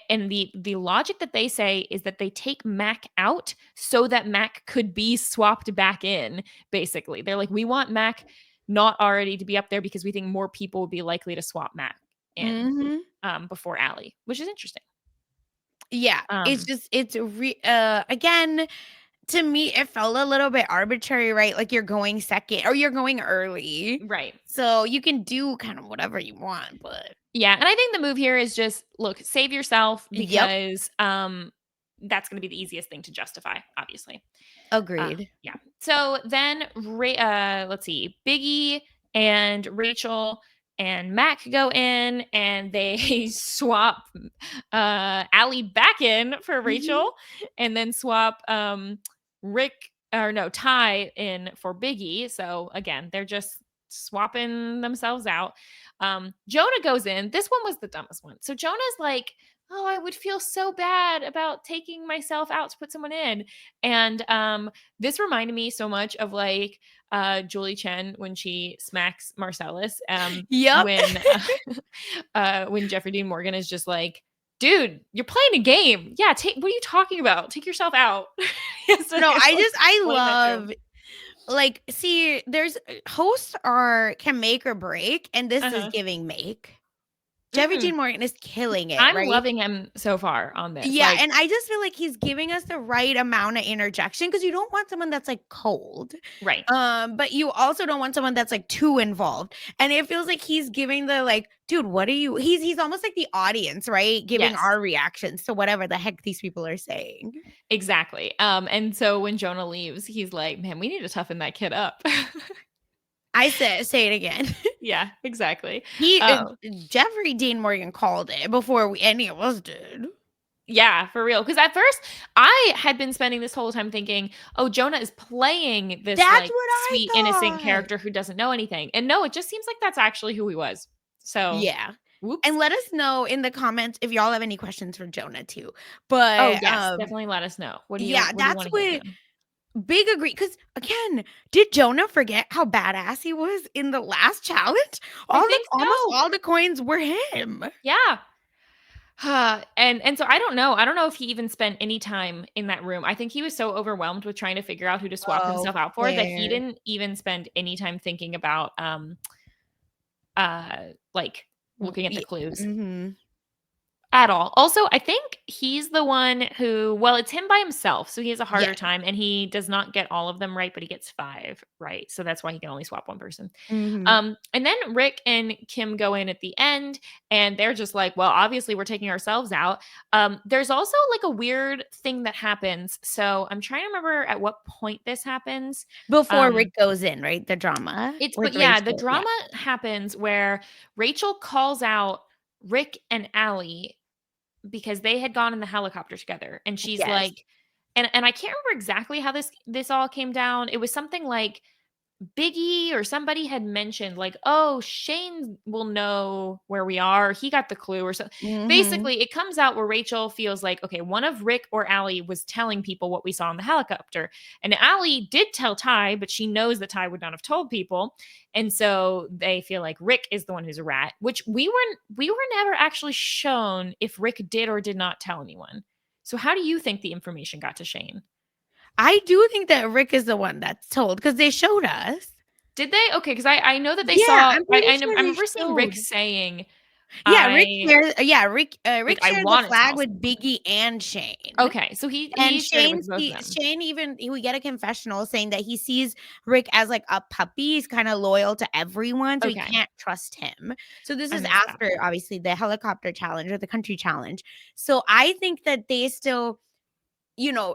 and the logic that they say is that they take Mac out so that Mac could be swapped back in. Basically, they're like, we want Mac not already to be up there because we think more people would be likely to swap Mac in before Allie, which is interesting. Yeah, it's just again, to me, it felt a little bit arbitrary, right? Like you're going second or you're going early. Right. So you can do kind of whatever you want, but Yeah, and I think the move here is just look, save yourself yep, because that's going to be the easiest thing to justify, obviously. agreed. Yeah. So then, let's see, Biggie and Rachel and Mac go in, and they swap Allie back in for Rachel, and then swap Rick or no Ty in for Biggie. So again, they're just swapping themselves out. Jonah goes in. This one was the dumbest one. So Jonah's like, oh, I would feel so bad about taking myself out to put someone in. And this reminded me so much of like Julie Chen when she smacks Marcellus. Yep. When Jeffrey Dean Morgan is just like, dude, you're playing a game. Yeah, what are you talking about? Take yourself out. So No, I explain that to him. love like see, there's hosts can make or break, and this is giving make. Jeffrey Mm. Dean Morgan is killing it, I'm right? loving him so far on this. Yeah, Like, and I just feel like he's giving us the right amount of interjection because you don't want someone that's like cold. right. But you also don't want someone that's like too involved. And it feels like he's giving the like, dude, what are you? He's almost like the audience, right? Giving Yes. our reactions to whatever the heck these people are saying. Exactly. And so when Jonah leaves, he's like, man, we need to toughen that kid up. I say it again. Yeah, exactly. Jeffrey Dean Morgan called it before any of us did. Yeah, for real. Because at first, I had been spending this whole time thinking, oh, Jonah is playing this That's like what I sweet, innocent thought. character who doesn't know anything. And no, it just seems like that's actually who he was. So, Yeah. whoops. And let us know in the comments if y'all have any questions for Jonah too. Oh, But yes, definitely let us know. What do you that's want to hear what from him? big agree. Because again, did Jonah forget how badass he was in the last challenge? I think Almost so. all the coins were him. Yeah. And so I don't know. I don't know if he even spent any time in that room. I think he was so overwhelmed with trying to figure out who to swap Oh, himself out for that he fair. didn't even spend any time thinking about like looking at the clues Mhm. at all. Also, I think he's the one who, well, it's him by himself, so he has a harder Yeah. time, and he does not get all of them right, but he gets 5 right. So that's why he can only swap one person. Mhm. And then Rick and Kim go in at the end, and they're just like, well, obviously we're taking ourselves out. There's also like a weird thing that happens. So I'm trying to remember at what point this happens. Before Rick goes in, right? The drama But with yeah, the Rachel. Yeah. drama happens where Rachel calls out Rick and Allie because they had gone in the helicopter together, and she's Yes. like, and I can't remember exactly how this all came down. It was something like Biggie or somebody had mentioned like, "Oh, Shane will know where we are. He got the clue," or so. Mhm. Basically, it comes out where Rachel feels like, okay, one of Rick or Allie was telling people what we saw in the helicopter, and Allie did tell Ty, but she knows that Ty would not have told people, and so they feel like Rick is the one who's a rat. Which we were never actually shown if Rick did or did not tell anyone. So, how do you think the information got to Shane? I do think that Rick is the one that's told because they showed us. Did they? Okay, because I know that they Yeah, saw I'm pretty I sure they remember seeing Rick showed. saying, Yeah, Rick I shares Rick like, Rick I shared the wanna flag tell with someone. Biggie and Shane. Okay, so And he shared it with both of them. Shane even we get a confessional saying that he sees Rick as like a puppy. He's kind of loyal to everyone, so he Okay, can't trust him. So this I is missed that after part. obviously the helicopter challenge or the country challenge. So I think that they still,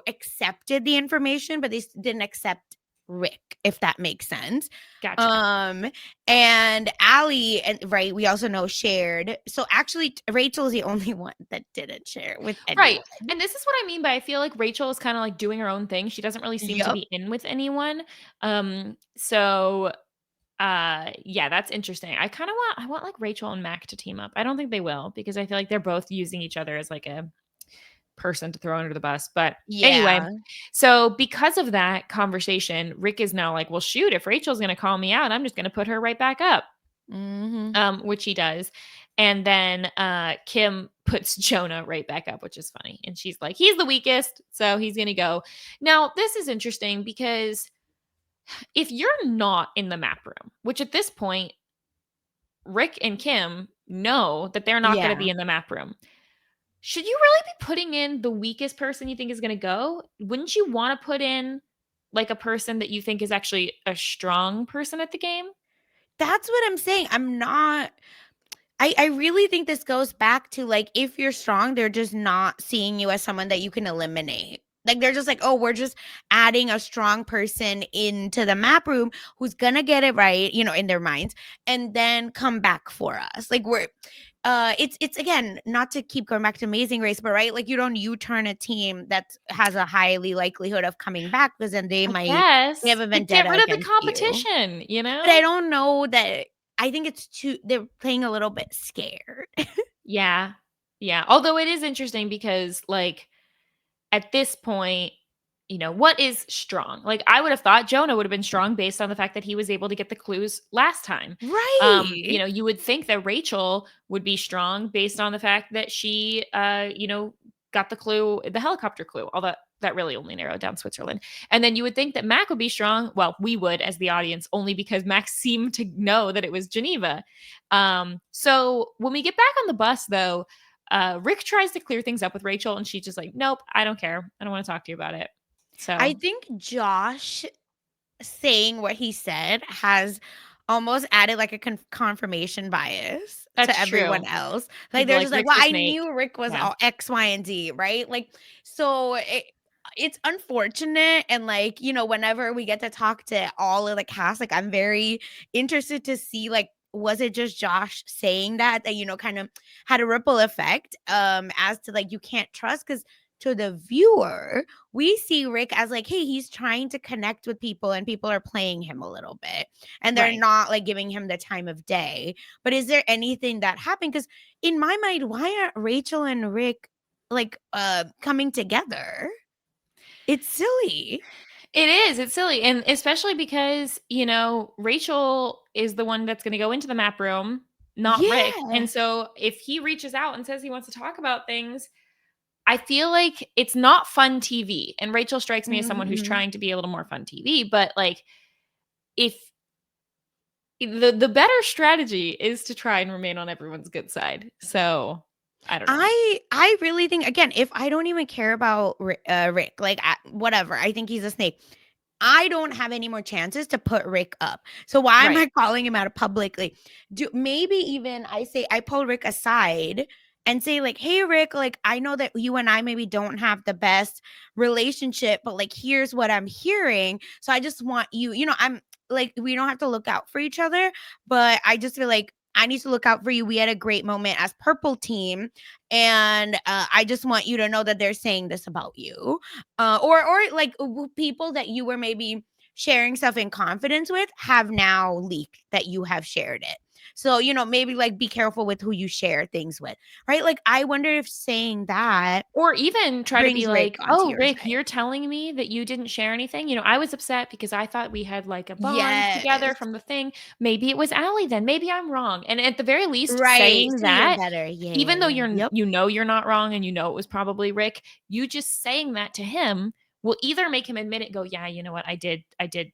accepted the information, but they didn't accept Rick, if that makes sense. Gotcha. And Allie and right, we also know shared. So actually Rachel's the only one that didn't share with Right, anyone. and this is what I mean by I feel like Rachel is kinda, like, doing her own thing. She doesn't really seem to Yep. be in with anyone. So, yeah, that's interesting. I want, like, Rachel and Mac to team up. I don't think they will because I feel like they're both using each other as, like, a person to throw under the bus. But anyway, Yeah. so because of that conversation, Rick is now like, well, shoot, if Rachel's going to call me out, I'm just going to put her right back up. which he does. And then Kim puts Jonah right back up, which is funny. And she's like, he's the weakest, so he's going to go. Now, this is interesting because if you're not in the map room, which at this point, Rick and Kim know that they're not going to Yeah. be in the map room. Should you really be putting in the weakest person you think is going to go? Wouldn't you want to put in like a person that you think is actually a strong person at the game? That's what I'm saying. I'm not I really think this goes back to, like, if you're strong, they're just not seeing you as someone that you can eliminate. Like, they're just like, "Oh, we're just adding a strong person into the map room who's gonna get it right," in their minds, and then come back for us. Like, it's again, not to keep going back to Amazing Race, but right, like, you don't U-turn a team that has a highly likelihood of coming back because then I they guess, have a but get vendetta rid of the against you. competition, you But I know? don't know that I think they're playing a little bit scared. Yeah. Yeah. Although it is interesting because, like, at this point, what is strong? Like, I would have thought Jonah would have been strong based on the fact that he was able to get the clues last time. Right. You would think that Rachel would be strong based on the fact that she, got the clue, the helicopter clue, although that really only narrowed down Switzerland. And then you would think that Mac would be strong. Well, we would as the audience, only because Mac seemed to know that it was Geneva. So when we get back on the bus, though, Rick tries to clear things up with Rachel, and she's just like, "Nope, I don't care. I don't want to talk to you about it." I So think Josh saying what he said has almost added like a confirmation bias to that's everyone true. else. Like People they're like just like, Rick's "Well, a I snake. knew Rick was Yeah, all X, Y, and Z," right? Like, so it's unfortunate, and like whenever we get to talk to all of the cast, like I'm very interested to see like was it just Josh saying that kind of had a ripple effect as to like you can't trust because to the viewer we see Rick as like, hey, he's trying to connect with people and people are playing him a little bit and they're right. not like giving him the time of day. But is there anything that happened? Because in my mind, why aren't Rachel and Rick like coming together? It's silly. It is. It's silly, and especially because Rachel is the one that's going to go into the map room, not Rick. Yeah. And so if he reaches out and says he wants to talk about things, I feel like it's not fun TV. And Rachel strikes me as someone who's Mhm. trying to be a little more fun TV, but like if the better strategy is to try and remain on everyone's good side. So, I don't know. I really think again, if I don't even care about Rick, like whatever, I think he's a snake. I don't have any more chances to put Rick up. So why am Right. I calling him out publicly? Do maybe even I pull Rick aside and say like, "Hey Rick, like I know that you and I maybe don't have the best relationship, but like here's what I'm hearing. So I just want you, I'm like we don't have to look out for each other, but I just feel like I need to look out for you. We had a great moment as purple team and I just want you to know that they're saying this about you." Or like people that you were maybe sharing stuff in confidence with have now leaked that you have shared it. So, maybe like be careful with who you share things with, right? Like, I wonder if saying that Or even try to be brings Rick like, onto "Oh, your Rick, side. you're telling me that you didn't share anything? I was upset because I thought we had like a bond together Yes. from the thing. Maybe it was Allie then. Maybe I'm wrong." And at the very least, Right. saying So you're that, better. Yeah, even yeah, though yeah. Yep. you're not wrong and it was probably Rick, you just saying that to him will either make him admit it, go, "Yeah, you know what? I did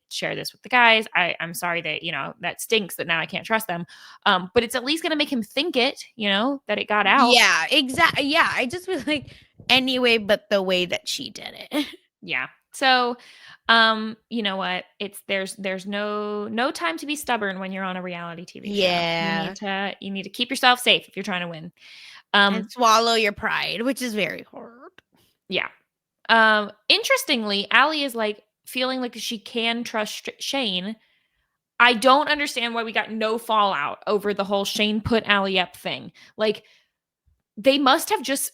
share this with the guys. I'm sorry that, that stinks that now I can't trust them." But it's at least gonna make him think it, that it got out. Yeah, exactly. Yeah. I just feel like anyway, but the way that she did it. Yeah. So, you know what? There's no time to be stubborn when you're on a reality TV show. Yeah. You need to keep yourself safe if you're trying to win. And Um, swallow your pride, which is very hard. yeah. Interestingly, Allie is like feeling like she can trust Shane. I don't understand why we got no fallout over the whole Shane put Allie up thing. Like he must have just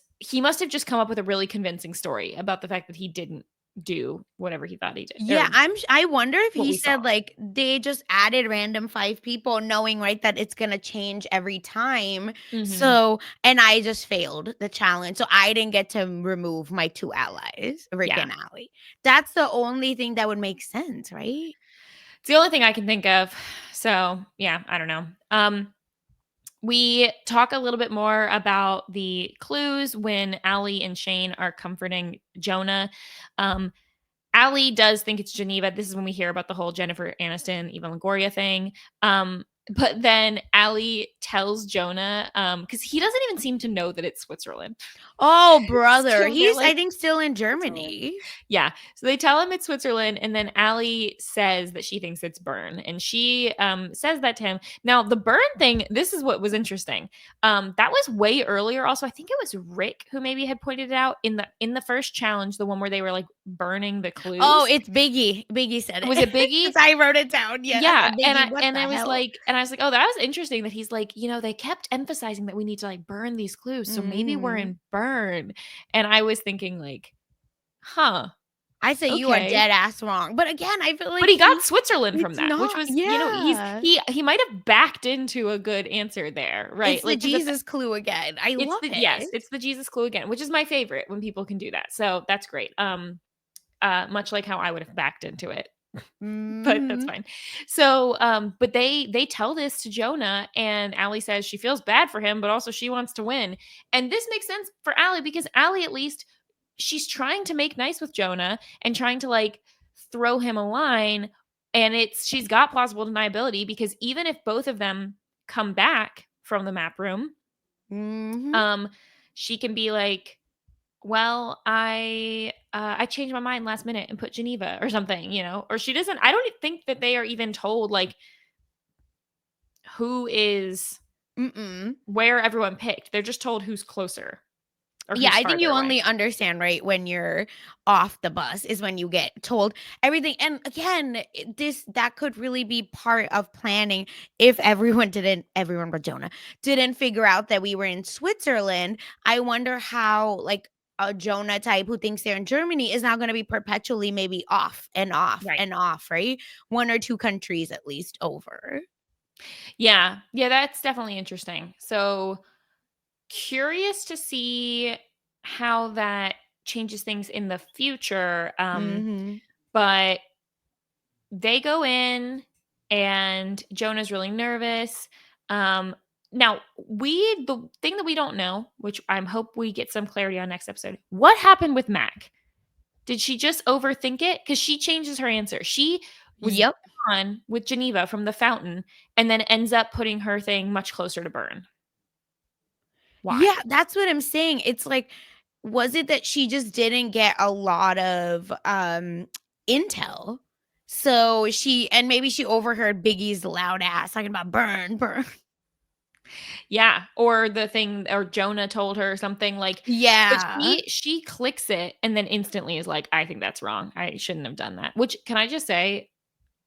come up with a really convincing story about the fact that he didn't do whatever he thought he did Yeah, or I wonder if what he we saw. said, like, they just added random 5 people knowing, right, that it's gonna change every time. Mhm. So and I just failed the challenge, so I didn't get to remove my 2 allies, Rick Yeah. and Allie. That's the only thing that would make sense, right? It's the only thing I can think of. So, yeah, I don't know. We talk a little bit more about the clues when Allie and Shane are comforting Jonah. Um, Allie does think it's Geneva. This is when we hear about the whole Jennifer Aniston, Eva Longoria thing. But then Allie tells Jonah, because he doesn't even seem to know that it's Switzerland. Oh, brother. So they're He's, I like, think, still in Switzerland. Germany. Yeah. So they tell him it's Switzerland, and then Allie says that she thinks it's Bern, and she says that to him. Now, the Bern thing, this is what was interesting. That was way earlier. Also, I think it was Rick who maybe had pointed it out in the first challenge, the one where they were like burning the Oh, clues. it's Biggie. Biggie said Was it. it Biggie? 'Cause I wrote it down. Yes. Yeah, And Biggie, what the I was hell? like, oh, that was interesting that he's like, they kept emphasizing that we need to like burn these clues, so maybe we're Mhm. in Bern. And I was thinking like, huh, I say you are okay. dead ass wrong. But again, I feel But like he got Switzerland from it's that, which not. was, Yeah. he might have backed into a good answer there, right? It's the Like, because Jesus clue again. I love it. it's the Jesus clue again, which is my favorite when people can do that. So that's great. Much like how I would have backed into it, but that's Mhm. fine. So, but they tell this to Jonah, and Allie says she feels bad for him, but also she wants to win. And this makes sense for Allie because Allie, at least, she's trying to make nice with Jonah and trying to like throw him a line. And she's got plausible deniability because even if both of them come back from the map room, Mhm. um, she can be like, well, I changed my mind last minute and put Geneva or something, or she doesn't. I don't think that they are even told like who is Mm-mm. where everyone picked. They're just told who's closer or Yeah, who's I think farther you away. only understand, right, when you're off the bus is when you get told everything. And again, that could really be part of planning if everyone but Jonah didn't figure out that we were in Switzerland. I wonder how like a Jonah type who thinks they're in Germany is now going to be perpetually maybe off and off Right. and off, right? One or two countries at least over. Yeah. Yeah, that's definitely interesting. So curious to see how that changes things in the future. Mhm. But they go in and Jonah's really nervous. Um, now the thing that we don't know, which I hope we get some clarity on next episode, what happened with Mac? Did she just overthink it? Because she changes her answer. She was Yep. on with Geneva from the fountain and then ends up putting her thing much closer to burn. Why? Yeah, that's what I'm saying. It's like, was it that she just didn't get a lot of intel? So and maybe she overheard Biggie's loud ass talking about burn, burn. Yeah, or the thing or Jonah told her something like but Yeah. she clicks it and then instantly is like, "I think that's wrong. I shouldn't have done that." Which, can I just say,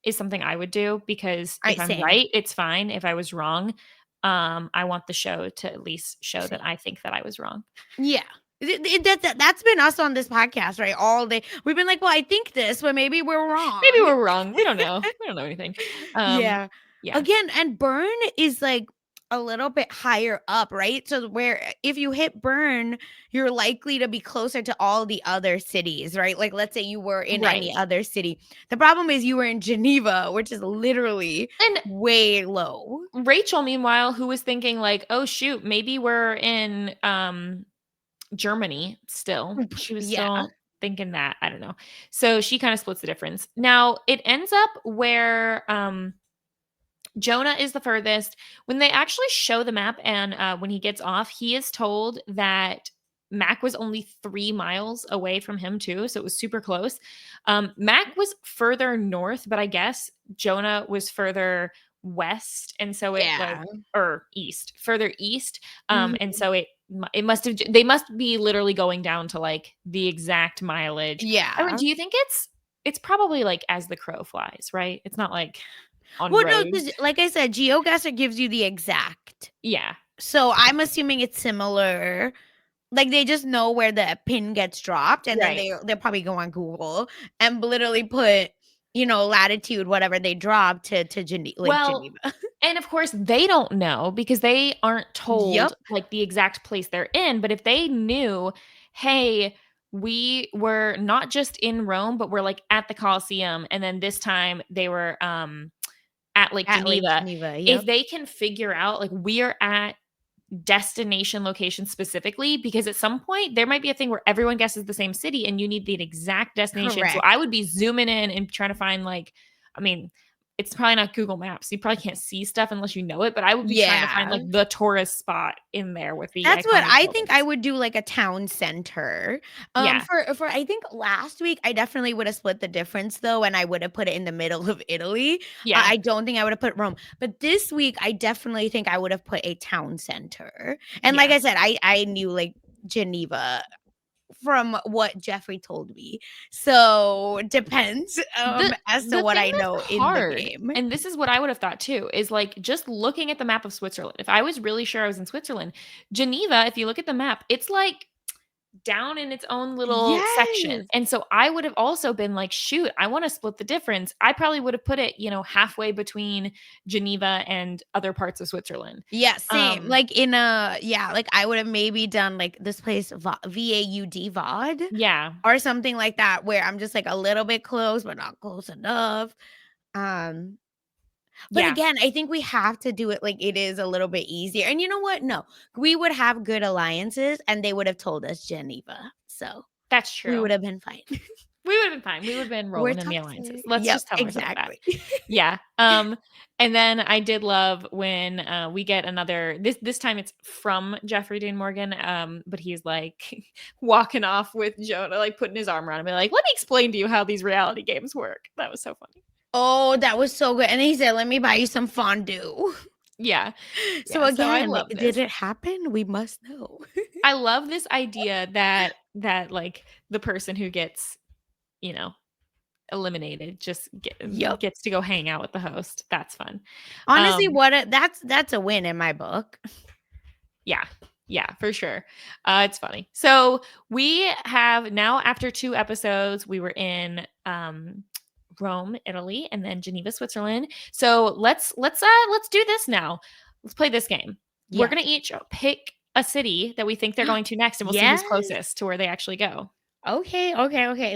is something I would do because if I'm Same. right, it's fine. If I was wrong, I want the show to at least show that Same. I think that I was wrong. Yeah. That's been us on this podcast, right? All day. We've been like, well, I think this, but maybe we're Maybe wrong. we're wrong. We don't know. We don't know anything. Yeah. Yeah. Again, and burn is like a little bit higher up, right? So where if you hit burn, you're likely to be closer to all the other cities, right? Like let's say you were in any Right. other city. The problem is you were in Geneva, which is literally And way low. Rachel, meanwhile, who was thinking like, "Oh shoot, maybe we're in Germany still." She was Yeah. still thinking that. I don't know. So she kind of splits the difference. Now, it ends up where Jonah is the furthest. When they actually show the map and when he gets off, he is told that Mac was only 3 miles away from him, too. So it was super close. Mac was further north, but I guess Jonah was further west. And so it was, Yeah. or east, further east. And Mhm. so it must have, they must be literally going down to like the exact mileage. I mean, Yeah. do you think it's probably like as the crow flies, right? It's not like on Well, no, because roads. like I said, GeoGuessr gives you the exact. Yeah, So I'm assuming it's similar. Like, they just know where the pin gets dropped, and then right. they'll probably go on Google and literally put, latitude, whatever they drop to Lake Well, Geneva. and of course they don't know because they aren't told Yep. like the exact place they're in, but if they knew, hey, we were not just in Rome, but we're like at the Colosseum. And then this time they were at Lake At Lake Geneva. Geneva, If yep. they can figure out, like, we are at destination location specifically, because at some point there might be a thing where everyone guesses the same city and you need the exact destination. So Correct. I would be zooming in and trying to find, like, I mean, it's probably not Google Maps. You probably can't see stuff unless you know it, but I would be trying to find Yeah. like the tourist spot in there with the That's what iconic I think I buildings. would do, like a town center. Yeah. For I think last week, I definitely would have split the difference though, and I would have put it in the middle of Italy. Yeah. I don't think I would have put Rome. But this week, I definitely think I would have put a town center. And like Yeah. I said, I knew like Geneva from what Jeffrey told me. So depends as to The what thing I that's know in the hard, game. and this is what I would have thought too, is like just looking at the map of Switzerland. If I was really sure I was in Switzerland, Geneva, if you look at the map, it's like down in its own little section. Yes. And so I would have also been like, shoot, I want to split the difference. I probably would have put it, halfway between Geneva and other parts of Switzerland. Yeah, same. Um, Like in a yeah, like I would have maybe done like this place VAUD VOD yeah. or something like that where I'm just like a little bit close but not close enough. Um but Yeah, again, I think we have to do it like it is a little bit easier. And you know what? No. We would have good alliances and they would have told us Geneva. So, that's we true. would have been fine. We would have been fine. We would have been We're rolling in the alliances. toxic. Let's Yep, just tell ourselves that. exactly. Yeah. And then I did love when we get another this time it's from Jeffrey Dean Morgan. But he's like walking off with Jonah, like putting his arm around him and like, let me explain to you how these reality games work. That was so funny. Oh, that was so good. And he said, "Let me buy you some fondue." Yeah. So Yeah. So I again, love did this. it happen? We must know. I love this idea that like the person who gets, you know, eliminated just Yep. gets to go hang out with the host. That's fun. Honestly, Um that's a win in my book. Yeah. Yeah, for sure. It's funny. So we have now, after 2 episodes, we were in Rome, Italy, and then Geneva, Switzerland. So let's do this now. Let's play this game. We're Yeah. gonna each pick a city that we think they're going to next, and we'll see who's Yes. closest to where they actually go. Okay.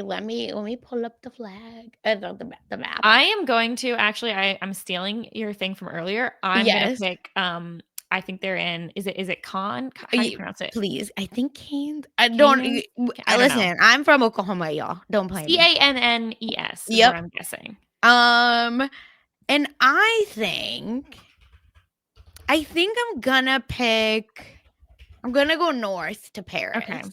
Let me pull up the flag. The map. I am going to actually I'm stealing your thing from earlier. I'm gonna Yes. pick I think they're in, is it Con? How do you Ye pronounce it? Please. I think Canes. I don't Canaan? I don't know. listen, I'm from Oklahoma, y'all. Don't play me. Cannes is what Yep. I'm guessing. Um, and I think I'm gonna go north to Okay. Paris.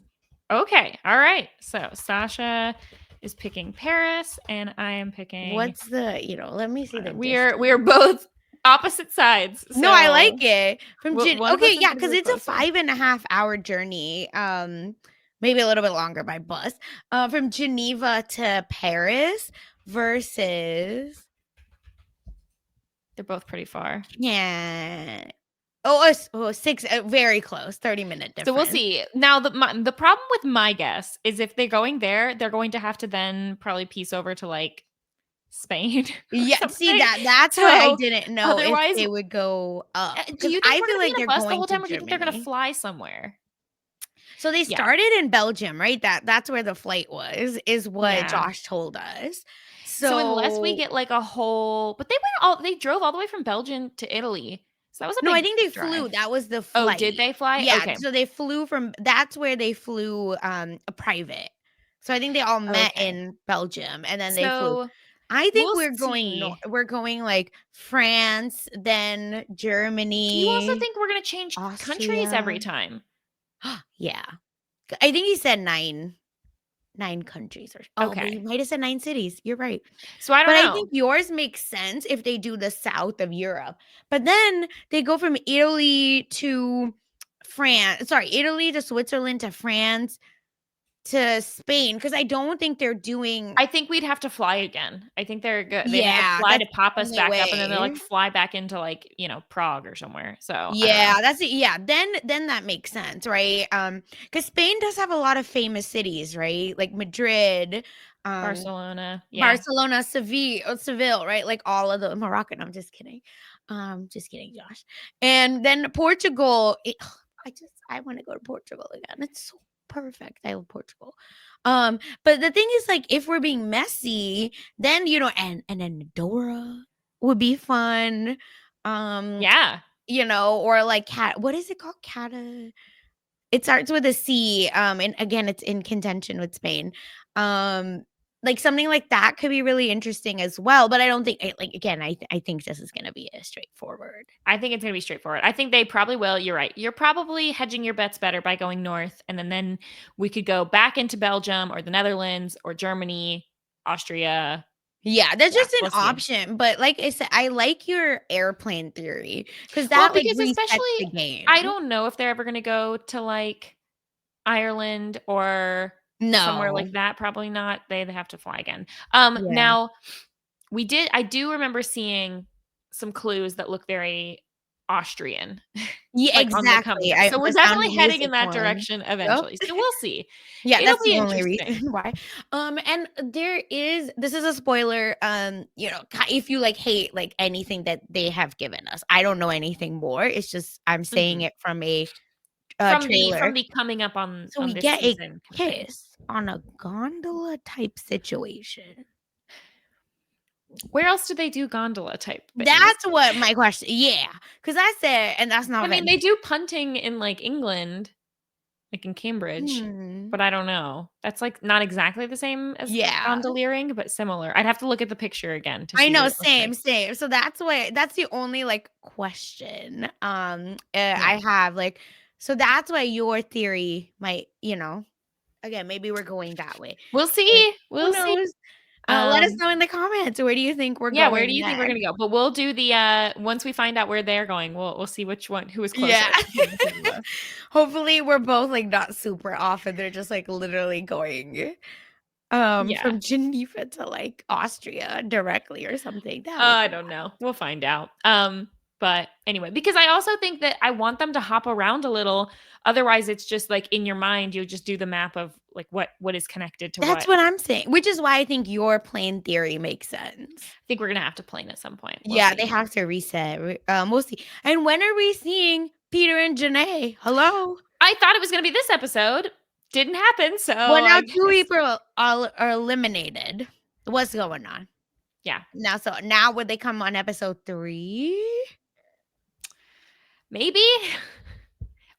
Okay. All right. So Sasha is picking Paris, and I am picking. What's let me see the We are distance. both opposite sides. No, I like So it. one of us Okay, is yeah, gonna because be it's a closer. 5.5 hour journey. Maybe a little bit longer by bus. From Geneva to Paris versus They're both pretty far. yeah. Six, very close, 30-minute So we'll difference. see. Now the problem with my guess is if they're going there, they're going to have to then probably piece over to like Spain or Yeah, see something. that's why I So didn't know if otherwise, they would go up do because you think I we're feel gonna be like in a they're bus the going whole to time, or do you think they're gonna Germany. fly somewhere? So they Yeah. started in Belgium, right? That's where the flight was, is what Yeah. Josh told us. So unless we So get like a whole, but they drove all the way from Belgium to Italy. So that was a no, I big think they flew. drive. That was the Oh, did flight. they fly? Yeah, Okay. so they flew from that's where they flew a private. So I think they all met Okay. in Belgium and then they flew. So I think we'll we're going see. we're going like France, then Do you also Germany, think we're gonna change countries every Austria. time? Yeah. I think he said 9 countries but he Okay. might have said 9 cities. You're right. So I don't But I know. think yours makes sense if they do the south of Europe. But then they go from Italy to Italy to Switzerland to France to Spain because I don't think they're doing I think we'd have to fly again. I think they're good. They'd have to yeah, fly that's to pop the us only back up, and then they'll like way. fly back into like, Prague or somewhere. So I don't know. Yeah, that's it. Yeah, then that makes sense, right? Because Spain does have a lot of famous cities, right? Like Madrid, um, Barcelona. Yeah. Barcelona, Seville, right? Like all of the Moroccan. I'm just kidding, Josh. And then Portugal. I want to go to Portugal again. It's so perfect. I love Portugal. But the thing is, like, if we're being messy, then and Andorra would be fun. Yeah. Or like what is it called? It starts with a C. And again, it's in contention with Spain. Like something like that could be really interesting as well. But I don't think, again, I think this is going to be a straightforward. I think it's going to be straightforward. I think they probably will. You're right. You're probably hedging your bets better by going north. And then we could go back into Belgium or the Netherlands or Germany, Austria. Yeah, that's Yeah, just an we'll see. option. But like I said, I like your airplane theory because Well, that like because resets the especially, game. I don't know if they're ever going to go to like Ireland or somewhere No. like that. Probably not. They have to fly again. Yeah. Now, I do remember seeing some clues that look very Austrian, Yeah, like, on the coming exactly. up. So we're The Sound of definitely heading Music in that one. direction Yep. eventually. So we'll see. Yeah, It'll that's be the only interesting. reason why. And this is a spoiler. If you like hate like anything that they have given us, I don't know anything more. It's just I'm saying Mhm. it from a From trailer. the coming up So on we this get a season kind of thing. kiss on a gondola type situation. Where else do they do gondola type things? That's what my question. Yeah, because I said, and that's not I mean, very. they do punting in, like, England, like in Cambridge, Hmm. but I don't know. That's, like, not exactly the same as Yeah. gondoliering, but similar. I'd have to look at the picture again to I see what know, it looks like. same. So that's the only like question Yeah. I have like so that's why your theory might, again, maybe we're going that way. We'll But see. who We'll see. knows? Let us Um, know in the comments. Where do you think we're yeah, where do going you think we're next? gonna go? But we'll do the, once we find out where they're going, we'll see who is Yeah. closer between the 2 of us. Hopefully we're both like not super off and they're just like literally going Yeah. from Geneva to like Austria directly or something. That would I be don't know. We'll find out. But anyway, because I also think that I want them to hop around a little. Otherwise, it's just like in your mind, you just do the map of like what is connected to That's what. what I'm saying, which is why I think your plane theory makes sense. I think we're gonna have to plane at some point. We'll Yeah, they see. have to reset. We'll see. And when are we seeing Peter and Janae? Hello? I thought it was gonna be this episode. Didn't happen. So Well, now I two guess people are eliminated. What's going on? yeah, Now would they come on episode 3? maybe.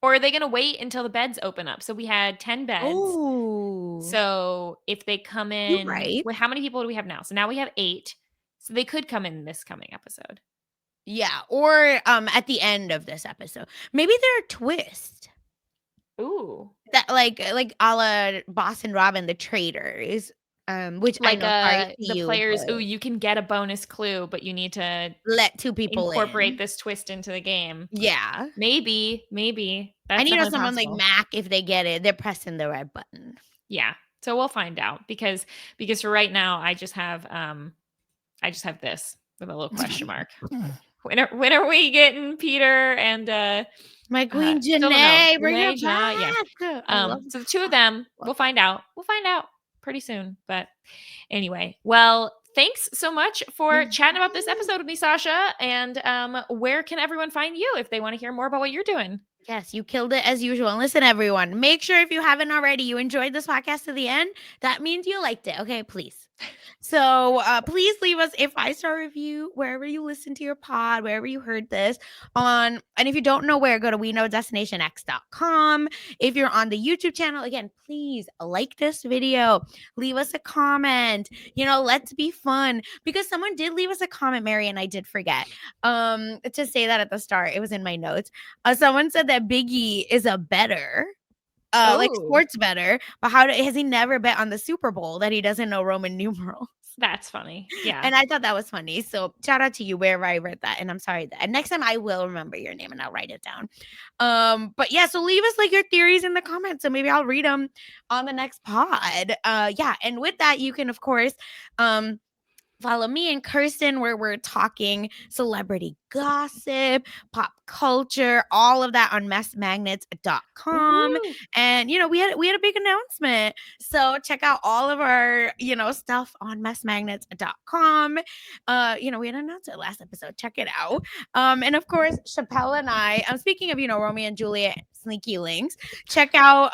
Or are they gonna wait until the beds open up? So we had 10 beds. Oh, So if they come you're in, right. how many people do we have now? So now we have 8. So they could come in this coming episode. Yeah, or at the end of this episode. Maybe they're a twist. Ooh. That like a la Boston Robin, the traitors. Which I Like, know, sorry to the you, players, "Ooh, but you can get a bonus clue, but you need to let 2 people incorporate in. this twist into the game." Yeah. Maybe. And That's definitely someone like possible. Mac, if they get it, they're pressing the red button. Yeah. So we'll find out because for right now, I just have this with a little question mark. When are we getting Peter and, My queen still don't know. Janae, bring her Renee, Janai, yeah. back. I love So the 2 of them, love we'll find out. We'll find out pretty soon, but anyway, well, thanks so much for chatting about this episode with me, Sasha. And where can everyone find you if they want to hear more about what you're doing? Yes, you killed it as usual. And listen, everyone, make sure if you haven't already, you enjoyed this podcast to the end. That means you liked it. Okay, please. So please leave us a 5-star review wherever you listen to your pod, wherever you heard this on. And if you don't know where, go to weknowdestinationx.com. If you're on the YouTube channel, again, please like this video, leave us a comment. Let's be fun, because someone did leave us a comment, Mary, and I did forget to say that at the start. It was in my notes. Someone said that Biggie is a better. Like Oh, sports better, but has he never bet on the Super Bowl that he doesn't know Roman numerals? that's funny. Yeah. And I thought that was funny. So shout out to you wherever I read that. And I'm sorry that. And next time I will remember your name and I'll write it down. But yeah, so leave us like your theories in the comments. So maybe I'll read them on the next pod. Yeah. And with that, you can of course follow me and Kirsten, where we're talking celebrity gossip, pop culture, all of that on messmagnets.com. Woo-hoo. And we had a big announcement. So check out all of our, stuff on messmagnets.com. We had announced it last episode. Check it out. And of course, Chappelle and I, speaking of, Romeo and Juliet, Sneaky Links. Check out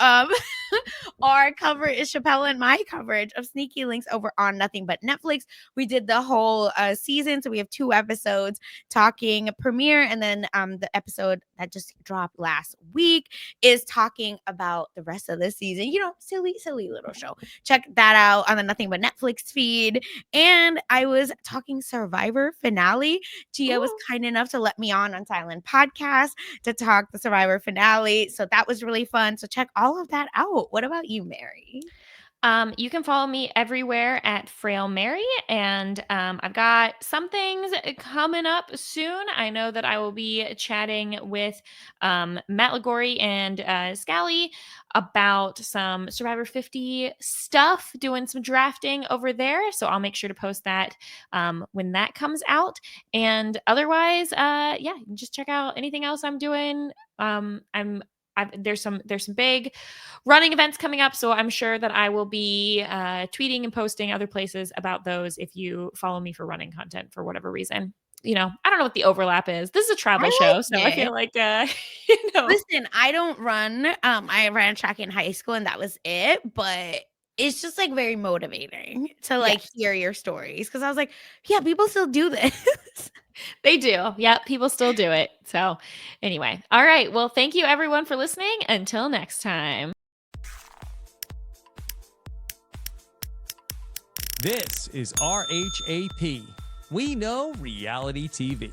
our coverage, Chappelle and my coverage of Sneaky Links over on Nothing But Netflix. We did the whole season, so we have 2 episodes talking premiere, and then the episode that just dropped last week is talking about the rest of the season. You know, silly little show. Check that out on the Nothing But Netflix feed. And I was talking Survivor finale. Gia was Ooh. kind enough to let me on Silent Podcast to talk the Survivor finale. So that was really fun. So check all of that out. What about you, Mary? You can follow me everywhere at Frail Mary, and I've got some things coming up soon. I know that I will be chatting with Matt Liguori and Scally about some Survivor 50 stuff, doing some drafting over there. So I'll make sure to post that when that comes out. And otherwise, yeah, you can just check out anything else I'm doing. There's some big running events coming up, so I'm sure that I will be tweeting and posting other places about those if you follow me for running content for whatever reason. You know, I don't know what the overlap is. This is a I travel show, so like I it. feel like you know. Listen, I don't run. I ran track in high school and that was it, but it's just like very motivating to like Yes, hear your stories because I was like, yeah, people still do this. they do. Yep, people still do it. So, anyway. All right. Well, thank you everyone for listening. Until next time. This is RHAP. We know reality TV.